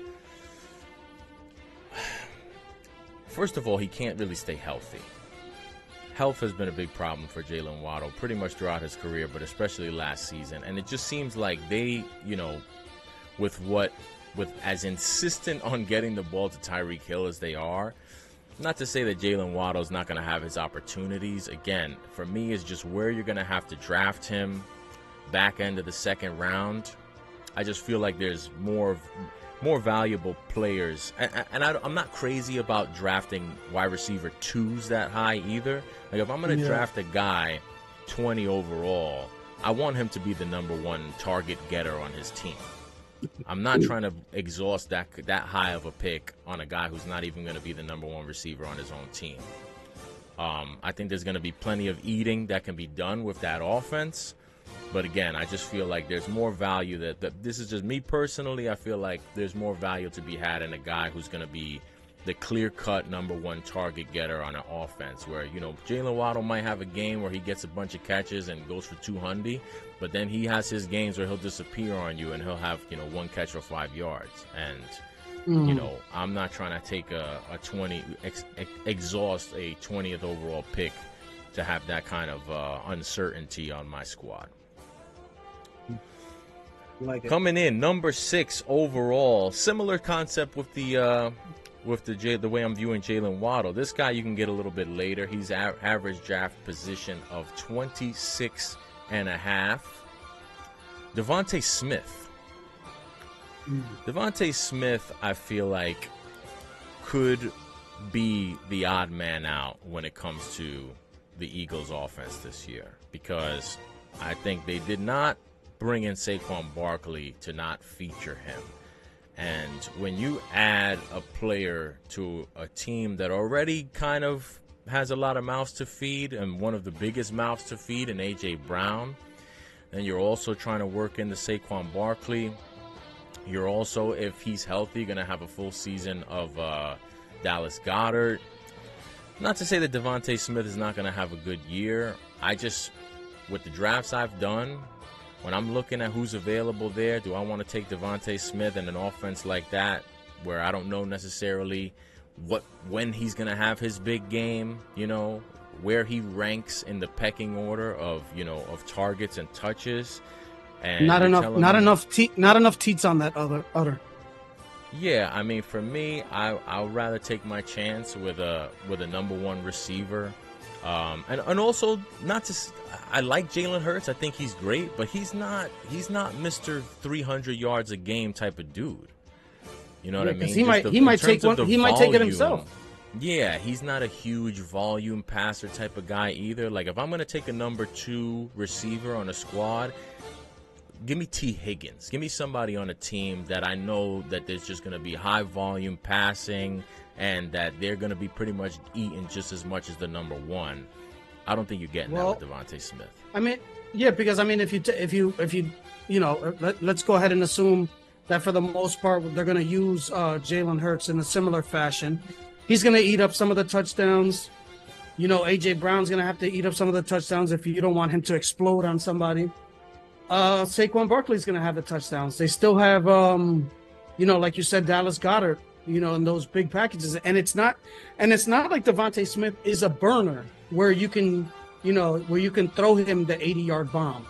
first of all, he can't really stay healthy. Health has been a big problem for Jalen Waddle pretty much throughout his career, but especially last season. And it just seems like they, with as insistent on getting the ball to Tyreek Hill as they are, not to say that Jalen Waddle's not going to have his opportunities. Again, for me, it's just where you're going to have to draft him back end of the second round. I just feel like there's more valuable players. And I'm not crazy about drafting wide receiver 2s that high either. Like, if I'm going to draft a guy 20 overall, I want him to be the number 1 target getter on his team. I'm not trying to exhaust that high of a pick on a guy who's not even going to be the number 1 receiver on his own team. I think there's going to be plenty of eating that can be done with that offense. But again, I just feel like there's more value that this is just me personally. I feel like there's more value to be had in a guy who's going to be the clear-cut number 1 target getter on an offense where, Jalen Waddle might have a game where he gets a bunch of catches and goes for 200, but then he has his games where he'll disappear on you and he'll have, 1 catch for 5 yards. And, I'm not trying to take a 20, exhaust a 20th overall pick to have that kind of uncertainty on my squad. Coming in number 6 overall, similar concept with the way I'm viewing Jalen Waddle. This guy you can get a little bit later. He's average draft position of 26 and a half. Devontae Smith. Devontae Smith, I feel like, could be the odd man out when it comes to the Eagles offense this year, because I think they did not bring in Saquon Barkley to not feature him. And when you add a player to a team that already kind of has a lot of mouths to feed, and one of the biggest mouths to feed in A.J. Brown, and you're also trying to work into Saquon Barkley, you're also, if he's healthy, going to have a full season of Dallas Goedert. Not to say that Devontae Smith is not going to have a good year. I just, with the drafts I've done, when I'm looking at who's available there, do I want to take Devontae Smith in an offense like that where I don't know necessarily when he's going to have his big game, where he ranks in the pecking order of targets and touches. And not enough teats on that other. Yeah, I mean, for me, I'll rather take my chance with a number 1 receiver. And also, I like Jalen Hurts. I think he's great, but he's not Mr. 300 yards a game type of dude. You know what I mean? He might take it himself. Yeah, he's not a huge volume passer type of guy either. Like, if I'm going to take a number 2 receiver on a squad, give me T. Higgins. Give me somebody on a team that I know that there's just going to be high volume passing and that they're going to be pretty much eating just as much as the number 1. I don't think you're getting that with Devontae Smith. I mean, yeah, because I mean, if you let's go ahead and assume that for the most part they're going to use Jalen Hurts in a similar fashion. He's going to eat up some of the touchdowns. A.J. Brown's going to have to eat up some of the touchdowns if you don't want him to explode on somebody. Saquon Barkley's going to have the touchdowns. They still have, like you said, Dallas Goedert, in those big packages. And it's not like Devontae Smith is a burner where you can throw him the 80-yard bomb.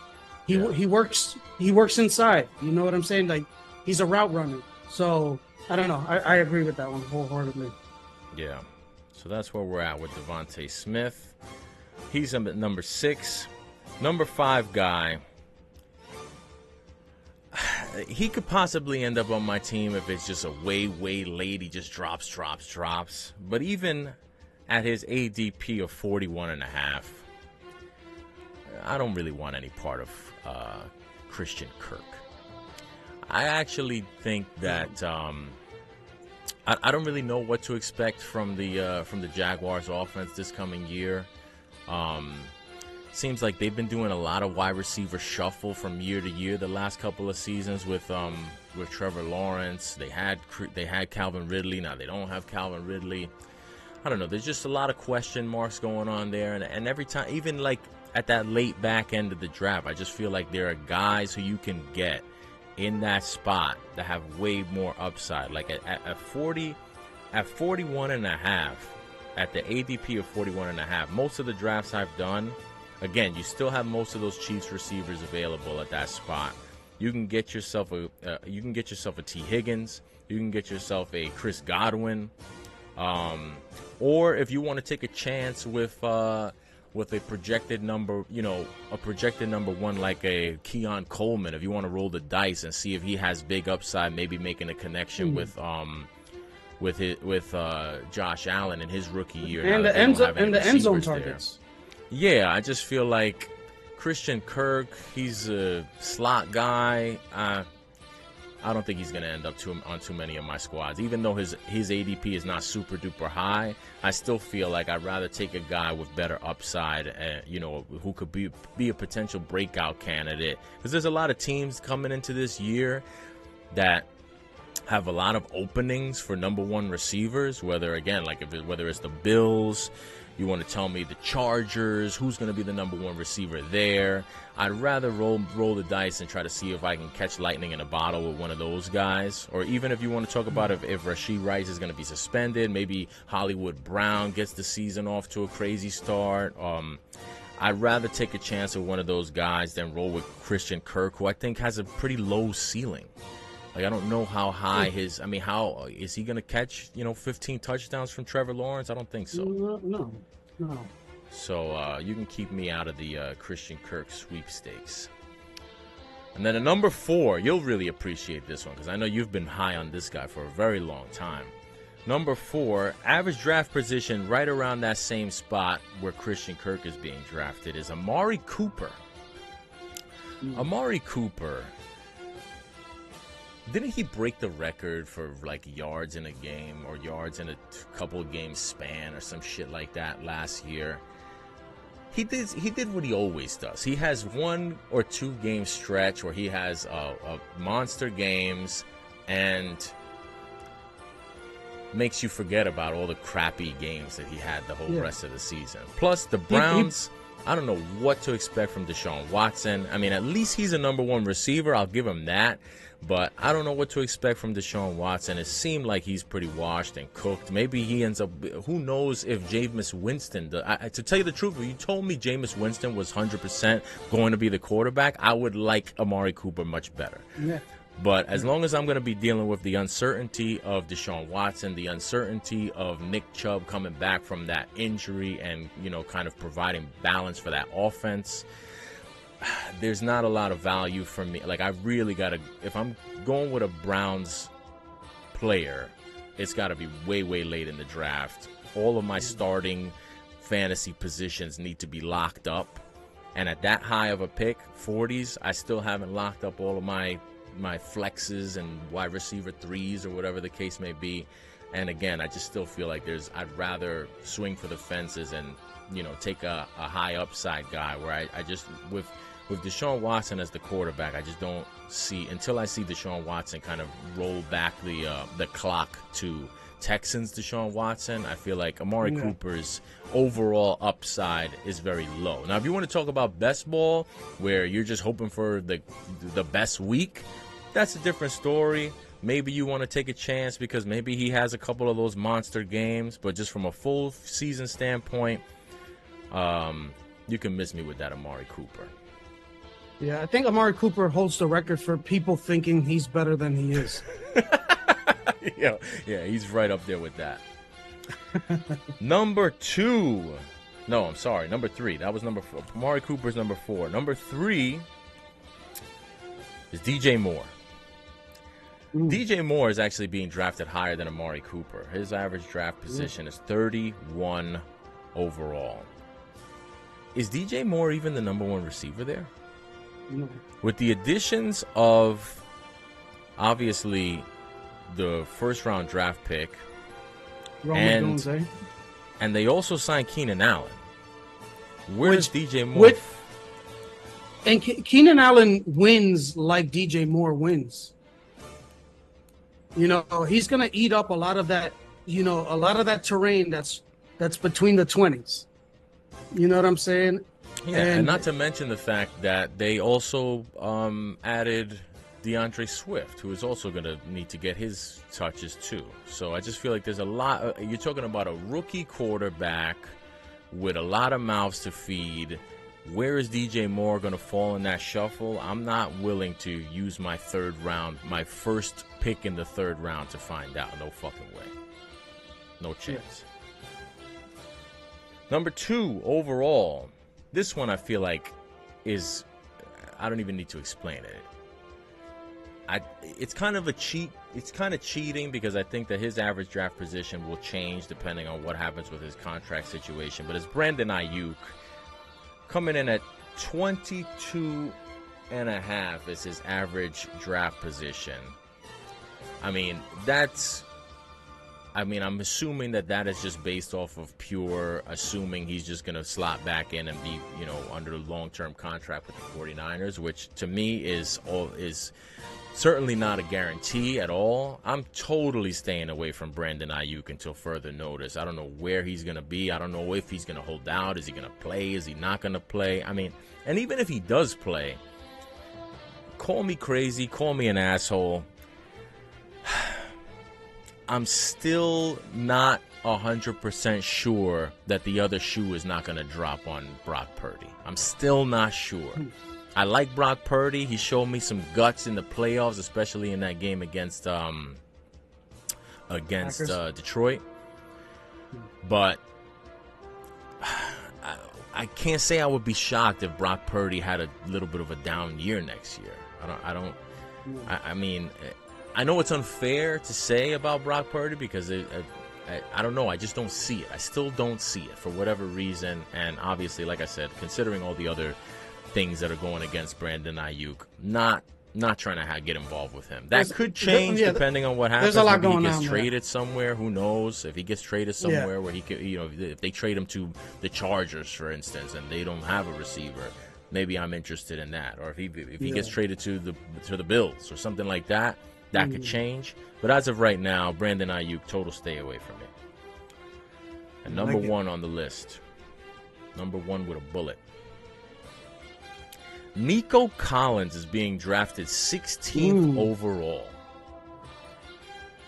He works inside. You know what I'm saying? Like, he's a route runner. So I don't know. I agree with that one wholeheartedly. Yeah. So that's where we're at with Devontae Smith. He's at number 6. Number 5 guy. he could possibly end up on my team if it's just a way late. He just drops. But even at his ADP of 41.5, I don't really want any part of Christian Kirk. I actually think that I don't really know what to expect from the Jaguars offense this coming year. Seems like they've been doing a lot of wide receiver shuffle from year to year the last couple of seasons with Trevor Lawrence. They had Calvin Ridley. Now they don't have Calvin Ridley. I don't know. There's just a lot of question marks going on there, and every time, even like at that late back end of the draft, I just feel like there are guys who you can get in that spot that have way more upside. Like at 41.5, at the ADP of 41.5, most of the drafts I've done. Again, you still have most of those Chiefs receivers available at that spot. You can get yourself a T. Higgins. You can get yourself a Chris Godwin, or if you want to take a chance with a projected number, a projected number one like a Keon Coleman. If you want to roll the dice and see if he has big upside, maybe making a connection with Josh Allen in his rookie year and the end zone targets. There. Yeah, I just feel like Christian Kirk, he's a slot guy. I don't think he's going to end up on too many of my squads. Even though his ADP is not super duper high, I still feel like I'd rather take a guy with better upside, who could be a potential breakout candidate. Because there's a lot of teams coming into this year that have a lot of openings for number one receivers, whether it's the Bills. You want to tell me the Chargers, who's going to be the number one receiver there? I'd rather roll the dice and try to see if I can catch lightning in a bottle with one of those guys. Or even if you want to talk about if Rashee Rice is going to be suspended, maybe Hollywood Brown gets the season off to a crazy start. I'd rather take a chance with one of those guys than roll with Christian Kirk, who I think has a pretty low ceiling. Like, I don't know how high how is he going to catch, 15 touchdowns from Trevor Lawrence? I don't think so. No. So you can keep me out of the Christian Kirk sweepstakes. And then at number 4, you'll really appreciate this one because I know you've been high on this guy for a very long time. Number 4, average draft position right around that same spot where Christian Kirk is being drafted is Amari Cooper. Amari Cooper, didn't he break the record for like yards in a game or yards in a couple of games span or some shit like that last year? He did what he always does. He has 1 or 2 game stretch where he has monster games and makes you forget about all the crappy games that he had the whole rest of the season. Plus the Browns, I don't know what to expect from Deshaun Watson. I mean, at least he's a number 1 receiver. I'll give him that. But I don't know what to expect from Deshaun Watson. It seemed like he's pretty washed and cooked. Maybe he ends up, who knows if Jameis Winston, to tell you the truth, if you told me Jameis Winston was 100% going to be the quarterback, I would like Amari Cooper much better. Yeah. But as long as I'm going to be dealing with the uncertainty of Deshaun Watson, the uncertainty of Nick Chubb coming back from that injury and, kind of providing balance for that offense, there's not a lot of value for me. Like, I really got to, if I'm going with a Browns player, it's got to be way late in the draft. All of my starting fantasy positions need to be locked up. And at that high of a pick, 40s, I still haven't locked up all of my flexes and wide receiver 3s or whatever the case may be. And again, I just still feel like I'd rather swing for the fences and, take a high upside guy where I just, with Deshaun Watson as the quarterback, I just don't see, until I see Deshaun Watson kind of roll back the clock to Texans Deshaun Watson, I feel like Amari Cooper's overall upside is very low. Now, if you want to talk about best ball, where you're just hoping for the best week, that's a different story. Maybe you want to take a chance because maybe he has a couple of those monster games, but just from a full season standpoint, you can miss me with that Amari Cooper. Yeah, I think Amari Cooper holds the record for people thinking he's better than he is. Yeah, he's right up there with that. Number 2. No, I'm sorry. Number 3. That was number 4. Amari Cooper's number 4. Number 3 is DJ Moore. DJ Moore is actually being drafted higher than Amari Cooper. His average draft position is 31 overall. Is DJ Moore even the number one receiver there? No. With the additions of, obviously, the first-round draft pick, and they also signed Keenan Allen. Where's DJ Moore? And Keenan Allen wins like DJ Moore wins. You know, he's going to eat up a lot of that, you know, a lot of that terrain that's between the 20s. You know what I'm saying? Yeah, and not to mention the fact that they also added DeAndre Swift, who is also going to need to get his touches too. So I just feel like there's a lot. You're talking about a rookie quarterback with a lot of mouths to feed. Where is DJ Moore going to fall in that shuffle? I'm not willing to use my my first pick in the third round to find out. No fucking way. No chance. Number 2 overall. This one I feel like is, I don't even need to explain it. It's kind of a cheat. It's kind of cheating because I think that his average draft position will change depending on what happens with his contract situation. But it's Brandon Ayuk coming in at 22 and a half is his average draft position. I mean, I'm assuming that is just based off of pure assuming he's just going to slot back in and be, you know, under a long-term contract with the 49ers, which to me is certainly not a guarantee at all. I'm totally staying away from Brandon Ayuk until further notice. I don't know where he's going to be. I don't know if he's going to hold out. Is he going to play? Is he not going to play? I mean, and even if he does play, call me crazy, call me an asshole. I'm still not 100% sure that the other shoe is not going to drop on Brock Purdy. I'm still not sure. I like Brock Purdy. He showed me some guts in the playoffs, especially in that game against Detroit. But I can't say I would be shocked if Brock Purdy had a little bit of a down year next year. I mean, I know it's unfair to say about Brock Purdy because I don't know. I just don't see it. I still don't see it for whatever reason. And obviously, like I said, considering all the other things that are going against Brandon Ayuk, not trying to get involved with him. That could change depending on what happens. There's a lot Maybe going he on gets there. traded somewhere. Who knows? If he gets traded somewhere where he could, you know, if they trade him to the Chargers, for instance, and they don't have a receiver, maybe I'm interested in that. Or if he gets traded to the Bills or something like that. That could change. But as of right now, Brandon Ayuk, total stay away from it. And number 1 on the list. Number 1 with a bullet. Nico Collins is being drafted 16th overall.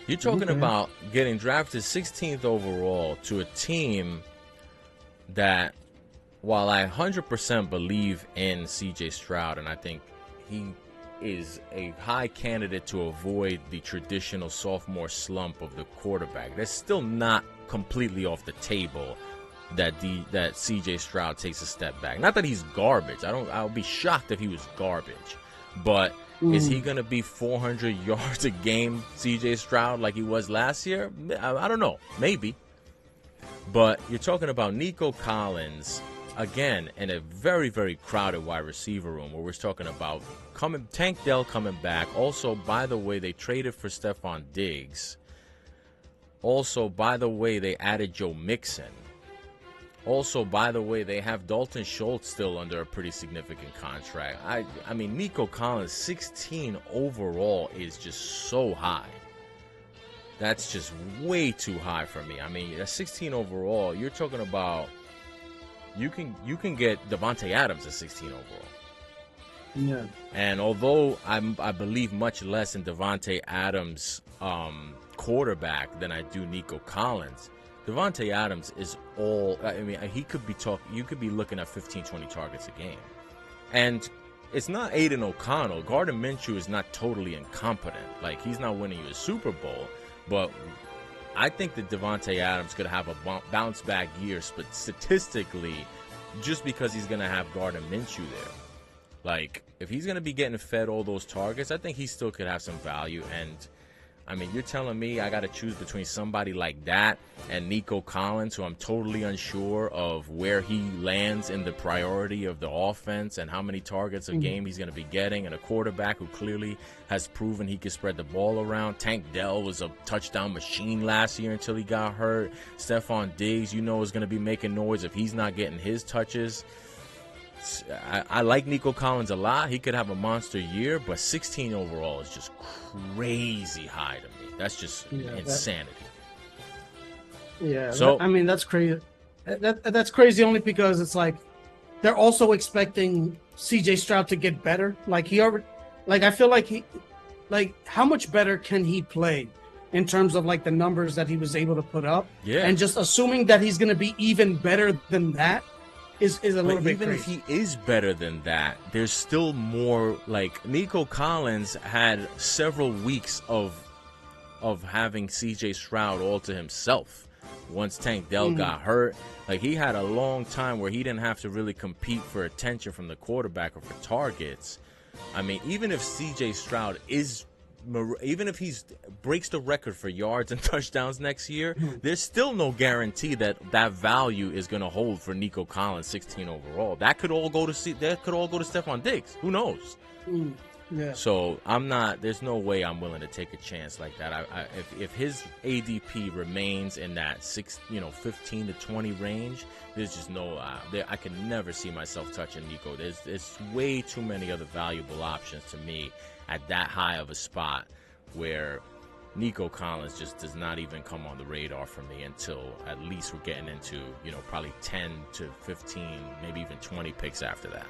You're talking about getting drafted 16th overall to a team that, while I 100% believe in C.J. Stroud, and I think he is a high candidate to avoid the traditional sophomore slump of the quarterback, that's still not completely off the table that CJ Stroud takes a step back. Not that he's garbage. I'll be shocked if he was garbage. But is he going to be 400 yards a game, CJ Stroud, like he was last year? I don't know. Maybe. But you're talking about Nico Collins, again, in a very, very crowded wide receiver room where we're talking about Tank Dell coming back. Also, by the way, they traded for Stephon Diggs. Also, by the way, they added Joe Mixon. Also, by the way, they have Dalton Schultz still under a pretty significant contract. I mean, Nico Collins, 16 overall is just so high. That's just way too high for me. I mean, at 16 overall, you're talking about you can get Devontae Adams at 16 overall. Yeah. And although I believe much less in Devontae Adams' quarterback than I do Nico Collins, Devontae Adams is all. I mean, he could be you could be looking at 15, 20 targets a game, and it's not Aiden O'Connell. Gardner Minshew is not totally incompetent. Like, he's not winning you a Super Bowl, but I think that Devontae Adams could have a bounce back year, but statistically, just because he's going to have Gardner Minshew there. Like, if he's going to be getting fed all those targets, I think he still could have some value. And, I mean, you're telling me I got to choose between somebody like that and Nico Collins, who I'm totally unsure of where he lands in the priority of the offense and how many targets a game he's going to be getting, and a quarterback who clearly has proven he can spread the ball around. Tank Dell was a touchdown machine last year until he got hurt. Stephon Diggs, you know, is going to be making noise if he's not getting his touches. I like Nico Collins a lot. He could have a monster year, but 16 overall is just crazy high to me. That's just insanity. So I mean, that's crazy. That's crazy only because it's like they're also expecting CJ Stroud to get better. Like he already, like I feel like how much better can he play in terms of like the numbers that he was able to put up? Yeah, and just assuming that he's going to be even better than that. Is a little bit even crazy. if he is better than that, there's still more. Like, Nico Collins had several weeks of having CJ Stroud all to himself once Tank Dell got hurt. Like, he had a long time where he didn't have to really compete for attention from the quarterback or for targets. I mean, even if CJ Stroud even if he breaks the record for yards and touchdowns next year, there's still no guarantee that value is going to hold for Nico Collins, 16 overall. That could all go to Stephon Diggs. Who knows? Yeah. So there's no way I'm willing to take a chance like that. If his ADP remains in that 15 to 20 range, there's just no I can never see myself touching Nico. There's way too many other valuable options to me at that high of a spot, where Nico Collins just does not even come on the radar for me until at least we're getting into, probably 10 to 15, maybe even 20 picks after that.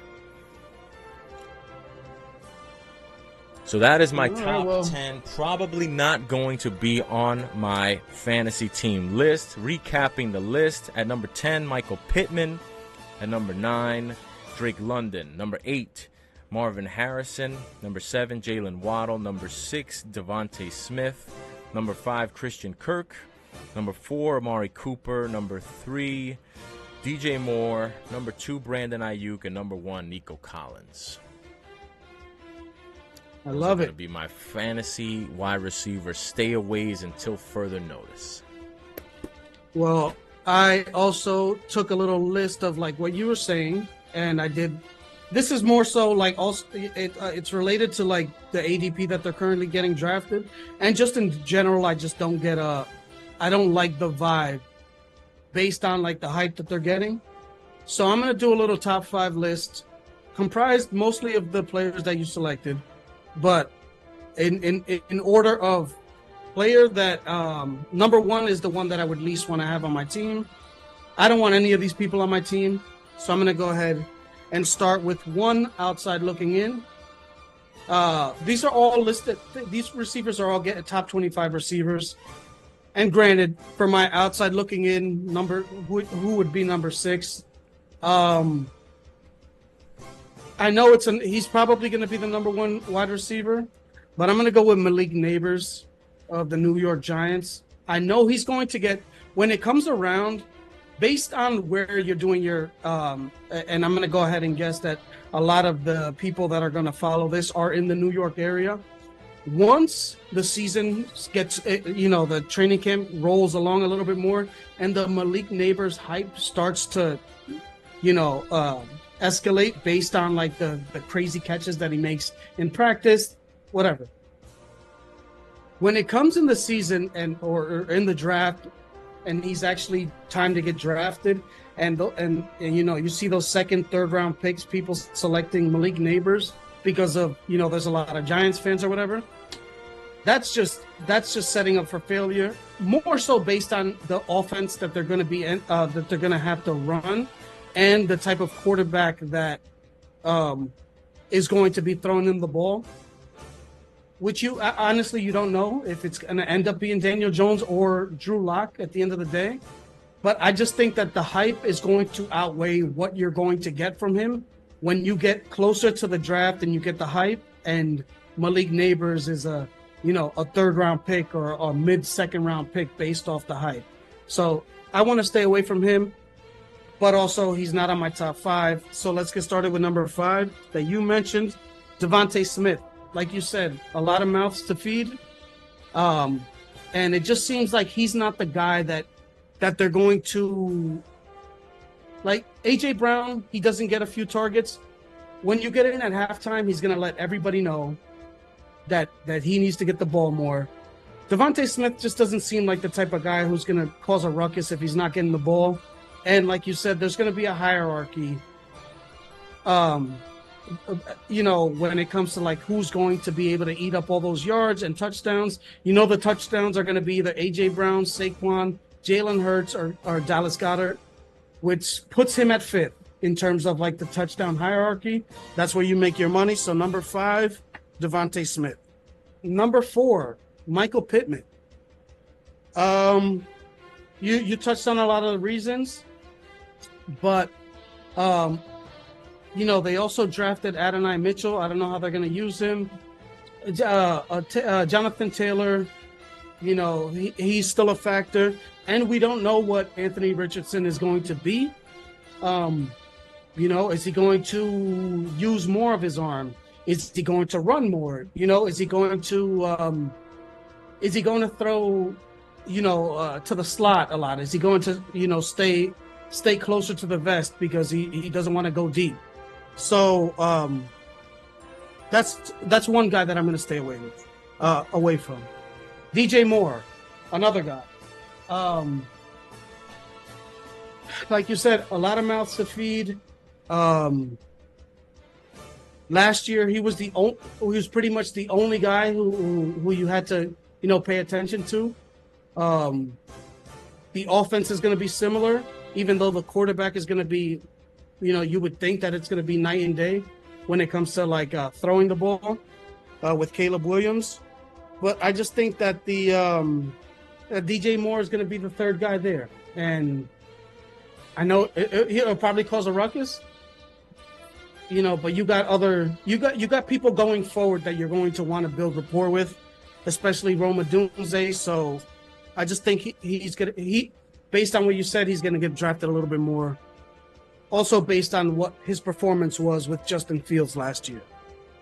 So that is my top 10. Probably not going to be on my fantasy team list. Recapping the list: at number 10, Michael Pittman. At number 9, Drake London. Number 8, Marvin Harrison. Number 7, Jalen Waddle. Number 6, Devontae Smith. Number 5, Christian Kirk. Number 4, Amari Cooper. Number 3, DJ Moore. Number 2, Brandon Ayuk. And number 1, Nico Collins. I love it. Going to be my fantasy wide receiver stayaways until further notice. Well, I also took a little list of like what you were saying, and I did. This is more so like also it's related to like the ADP that they're currently getting drafted, and just in general, I just don't get I don't like the vibe based on like the hype that they're getting. So I'm gonna do a little top 5 list, comprised mostly of the players that you selected, but in order of player that number 1 is the one that I would least want to have on my team. I don't want any of these people on my team, so I'm gonna go ahead and start with one outside looking in. These are all listed. These receivers are all getting top 25 receivers. And granted, for my outside looking in number, who would be number 6? I know he's probably going to be the number 1 wide receiver, but I'm going to go with Malik Neighbors of the New York Giants. I know he's going to get, when it comes around, based on where you're doing your, and I'm going to go ahead and guess that a lot of the people that are going to follow this are in the New York area. Once the season gets, the training camp rolls along a little bit more, and the Malik Neighbors hype starts to, escalate based on like the crazy catches that he makes in practice, whatever. When it comes in the season or in the draft, and he's actually time to get drafted, and you see those second, third round picks, people selecting Malik Neighbors because of there's a lot of Giants fans or whatever. That's just setting up for failure. More so based on the offense that they're going to be in, that they're going to have to run, and the type of quarterback that is going to be throwing in the ball. Which you honestly don't know if it's going to end up being Daniel Jones or Drew Lock at the end of the day. But I just think that the hype is going to outweigh what you're going to get from him when you get closer to the draft and you get the hype. And Malik Neighbors is a third round pick or a mid second round pick based off the hype. So I want to stay away from him. but also he's not on my top 5. So let's get started with number 5 that you mentioned, Devontae Smith. Like you said, a lot of mouths to feed. And it just seems like he's not the guy that they're going to, like AJ Brown. He doesn't get a few targets. When you get in at halftime, he's going to let everybody know that he needs to get the ball more. Devontae Smith just doesn't seem like the type of guy who's going to cause a ruckus if he's not getting the ball. And like you said, there's going to be a hierarchy. When it comes to like who's going to be able to eat up all those yards and touchdowns, the touchdowns are going to be either AJ Brown, Saquon, Jalen Hurts, or Dallas Goedert, which puts him at 5th in terms of like the touchdown hierarchy. That's where you make your money. So number 5, Devontae Smith. Number 4, Michael Pittman. You touched on a lot of the reasons, but they also drafted Adonai Mitchell. I don't know how they're going to use him. Jonathan Taylor, he's still a factor. And we don't know what Anthony Richardson is going to be. Is he going to use more of his arm? Is he going to run more? Is he going to throw, to the slot a lot? Is he going to, stay closer to the vest because he doesn't want to go deep? So that's one guy that I'm going to stay away from. DJ Moore, another guy. Like you said, a lot of mouths to feed. Last year he was pretty much the only guy who you had to pay attention to. The offense is going to be similar, even though the quarterback is going to be, you would think that it's going to be night and day when it comes to like throwing the ball with Caleb Williams. But I just think that the DJ Moore is going to be the 3rd guy there, and I know he'll probably cause a ruckus. But you got people going forward that you're going to want to build rapport with, especially Roma Dunze. So I just think he's gonna based on what you said, he's gonna get drafted a little bit more. Also based on what his performance was with Justin Fields last year.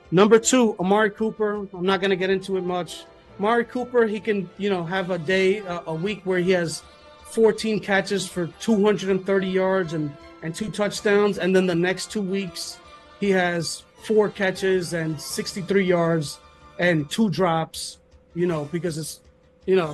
Number 2, Amari Cooper. I'm not gonna get into it much. Amari Cooper, he can have a week where he has 14 catches for 230 yards and 2 touchdowns, and then the next 2 weeks he has 4 catches and 63 yards and 2 drops, because it's,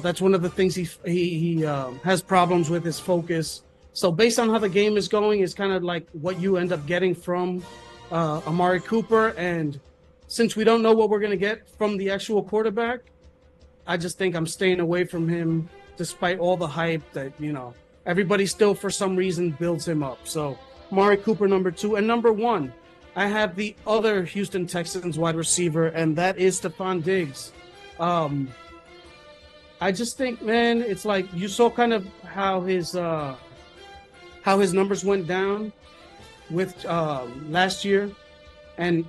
that's one of the things he has problems with, his focus. So based on how the game is going, is kind of like what you end up getting from Amari Cooper. And since we don't know what we're going to get from the actual quarterback, I just think I'm staying away from him despite all the hype that, everybody still for some reason builds him up. So Amari Cooper, number 2. And number 1, I have the other Houston Texans wide receiver, and that is Stephon Diggs. I just think, man, it's like you saw kind of how his numbers went down with last year, and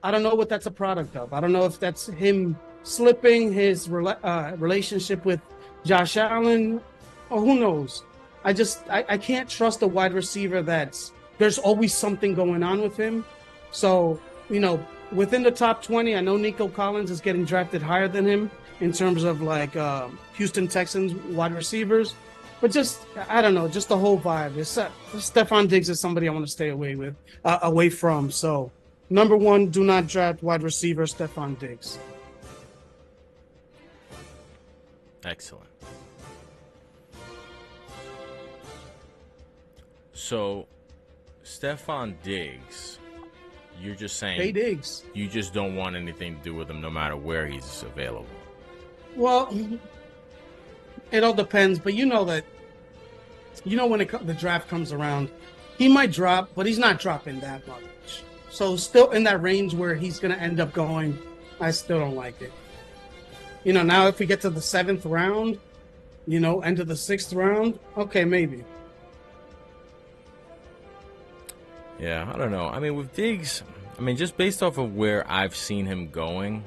I don't know what that's a product of. I don't know if that's him slipping his relationship with Josh Allen, or who knows. I can't trust a wide receiver there's always something going on with him. So, within the top 20, I know Nico Collins is getting drafted higher than him in terms of like Houston Texans wide receivers. But just, I don't know, just the whole vibe. Stephon Diggs is somebody I want to stay away from. So, number 1, do not draft wide receiver Stephon Diggs. Excellent. So, Stephon Diggs, you're just saying Hey Diggs. You just don't want anything to do with him no matter where he's available. Well, it all depends, but when the draft comes around, he might drop, but he's not dropping that much. So still in that range where he's going to end up going, I still don't like it. Now if we get to the 7th round, end of the 6th round, okay, maybe. Yeah, I don't know. I mean, with Diggs, just based off of where I've seen him going,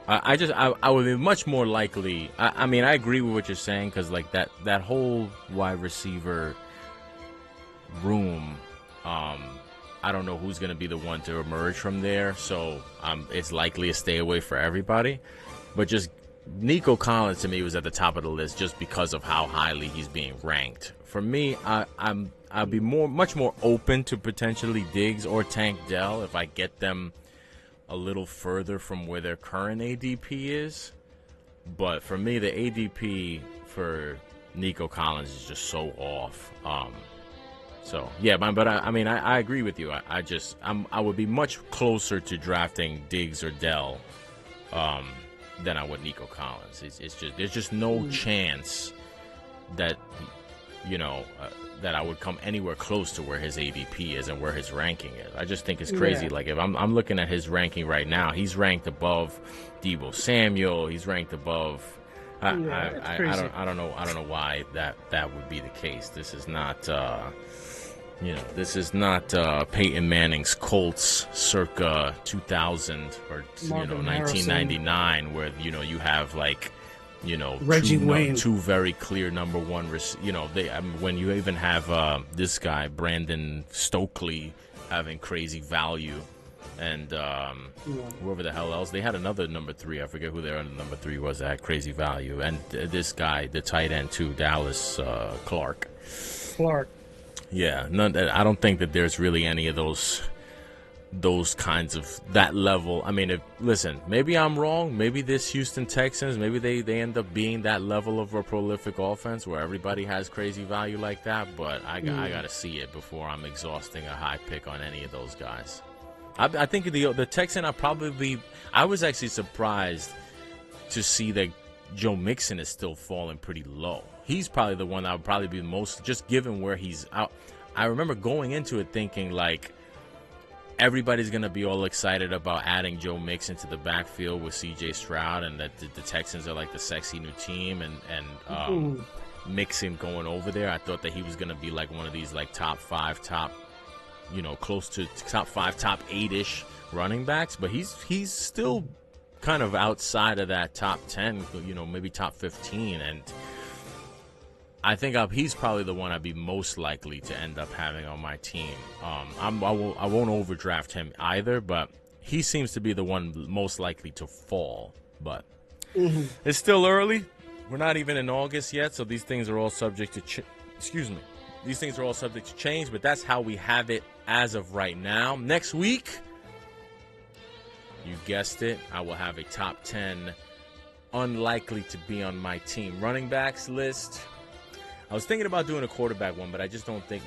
I would be much more likely. I agree with what you're saying, because like that whole wide receiver room. I don't know who's going to be the one to emerge from there, so it's likely a stay away for everybody. But just Nico Collins to me was at the top of the list just because of how highly he's being ranked. For me, I'd be much more open to potentially Diggs or Tank Dell if I get them a little further from where their current ADP is. But for me, the ADP for Nico Collins is just so off. So yeah, but I agree with you. I would be much closer to drafting Diggs or Dell than I would Nico Collins. There's just no chance that that I would come anywhere close to where his ADP is and where his ranking is. I just think it's crazy. Yeah. Like if I'm looking at his ranking right now, he's ranked above Deebo Samuel. He's ranked above. I don't know why that would be the case. This is not. This is not Peyton Manning's Colts circa 2000 or Marvin 1999, where you have like Reggie Wayne, two very clear number one. When you even have this guy Brandon Stokely having crazy value, and whoever the hell else they had another number 3. I forget who their number 3 was that had crazy value, and this guy, the tight end too, Dallas Clark. Yeah, I don't think that there's really any of those kinds of that level. I mean, listen, maybe I'm wrong. Maybe this Houston Texans, maybe they end up being that level of a prolific offense where everybody has crazy value like that. But I got to see it before I'm exhausting a high pick on any of those guys. I think the Texan, I was actually surprised to see that Joe Mixon is still falling pretty low. He's probably the one that would probably be the most, just given where he's out. I remember going into it thinking like everybody's going to be all excited about adding Joe Mixon to the backfield with C.J. Stroud, and that the Texans are like the sexy new team, and Mixon going over there. I thought that he was going to be like one of these like top 5, close to top 5, top 8-ish running backs, but he's still kind of outside of that top 10, maybe top 15, and I think he's probably the one I'd be most likely to end up having on my team. I won't overdraft him either, but he seems to be the one most likely to fall. But it's still early. We're not even in August yet, so these things are all subject to These things are all subject to change, but that's how we have it as of right now. Next week, you guessed it, I will have a top 10 unlikely to be on my team running backs list. I was thinking about doing a quarterback one, but I just don't think,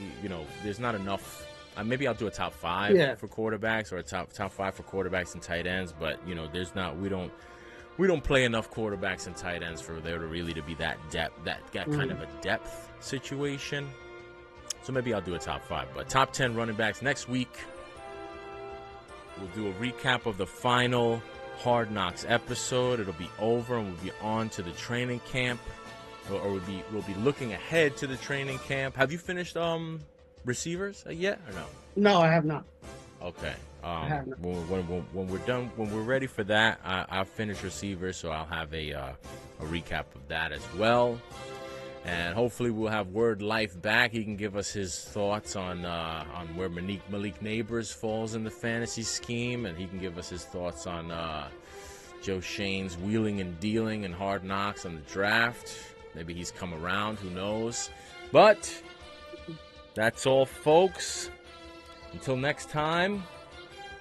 there's not enough. Maybe I'll do a top 5 for quarterbacks, or a top 5 for quarterbacks and tight ends, but there's not. We don't play enough quarterbacks and tight ends for there to really to be that depth, that kind of a depth situation. So maybe I'll do a top 5, but top 10 running backs next week. We'll do a recap of the final Hard Knocks episode. It'll be over, and we'll be on to the training camp. Or we'll be looking ahead to the training camp. Have you finished receivers yet or no? No, I have not. Okay. I have not. When we're done, when we're ready for that, I'll finish receivers, so I'll have a recap of that as well. And hopefully we'll have Word Life back. He can give us his thoughts on where Malik Neighbors falls in the fantasy scheme, and he can give us his thoughts on Joe Shane's wheeling and dealing and Hard Knocks on the draft. Maybe he's come around, who knows. But that's all, folks. Until next time,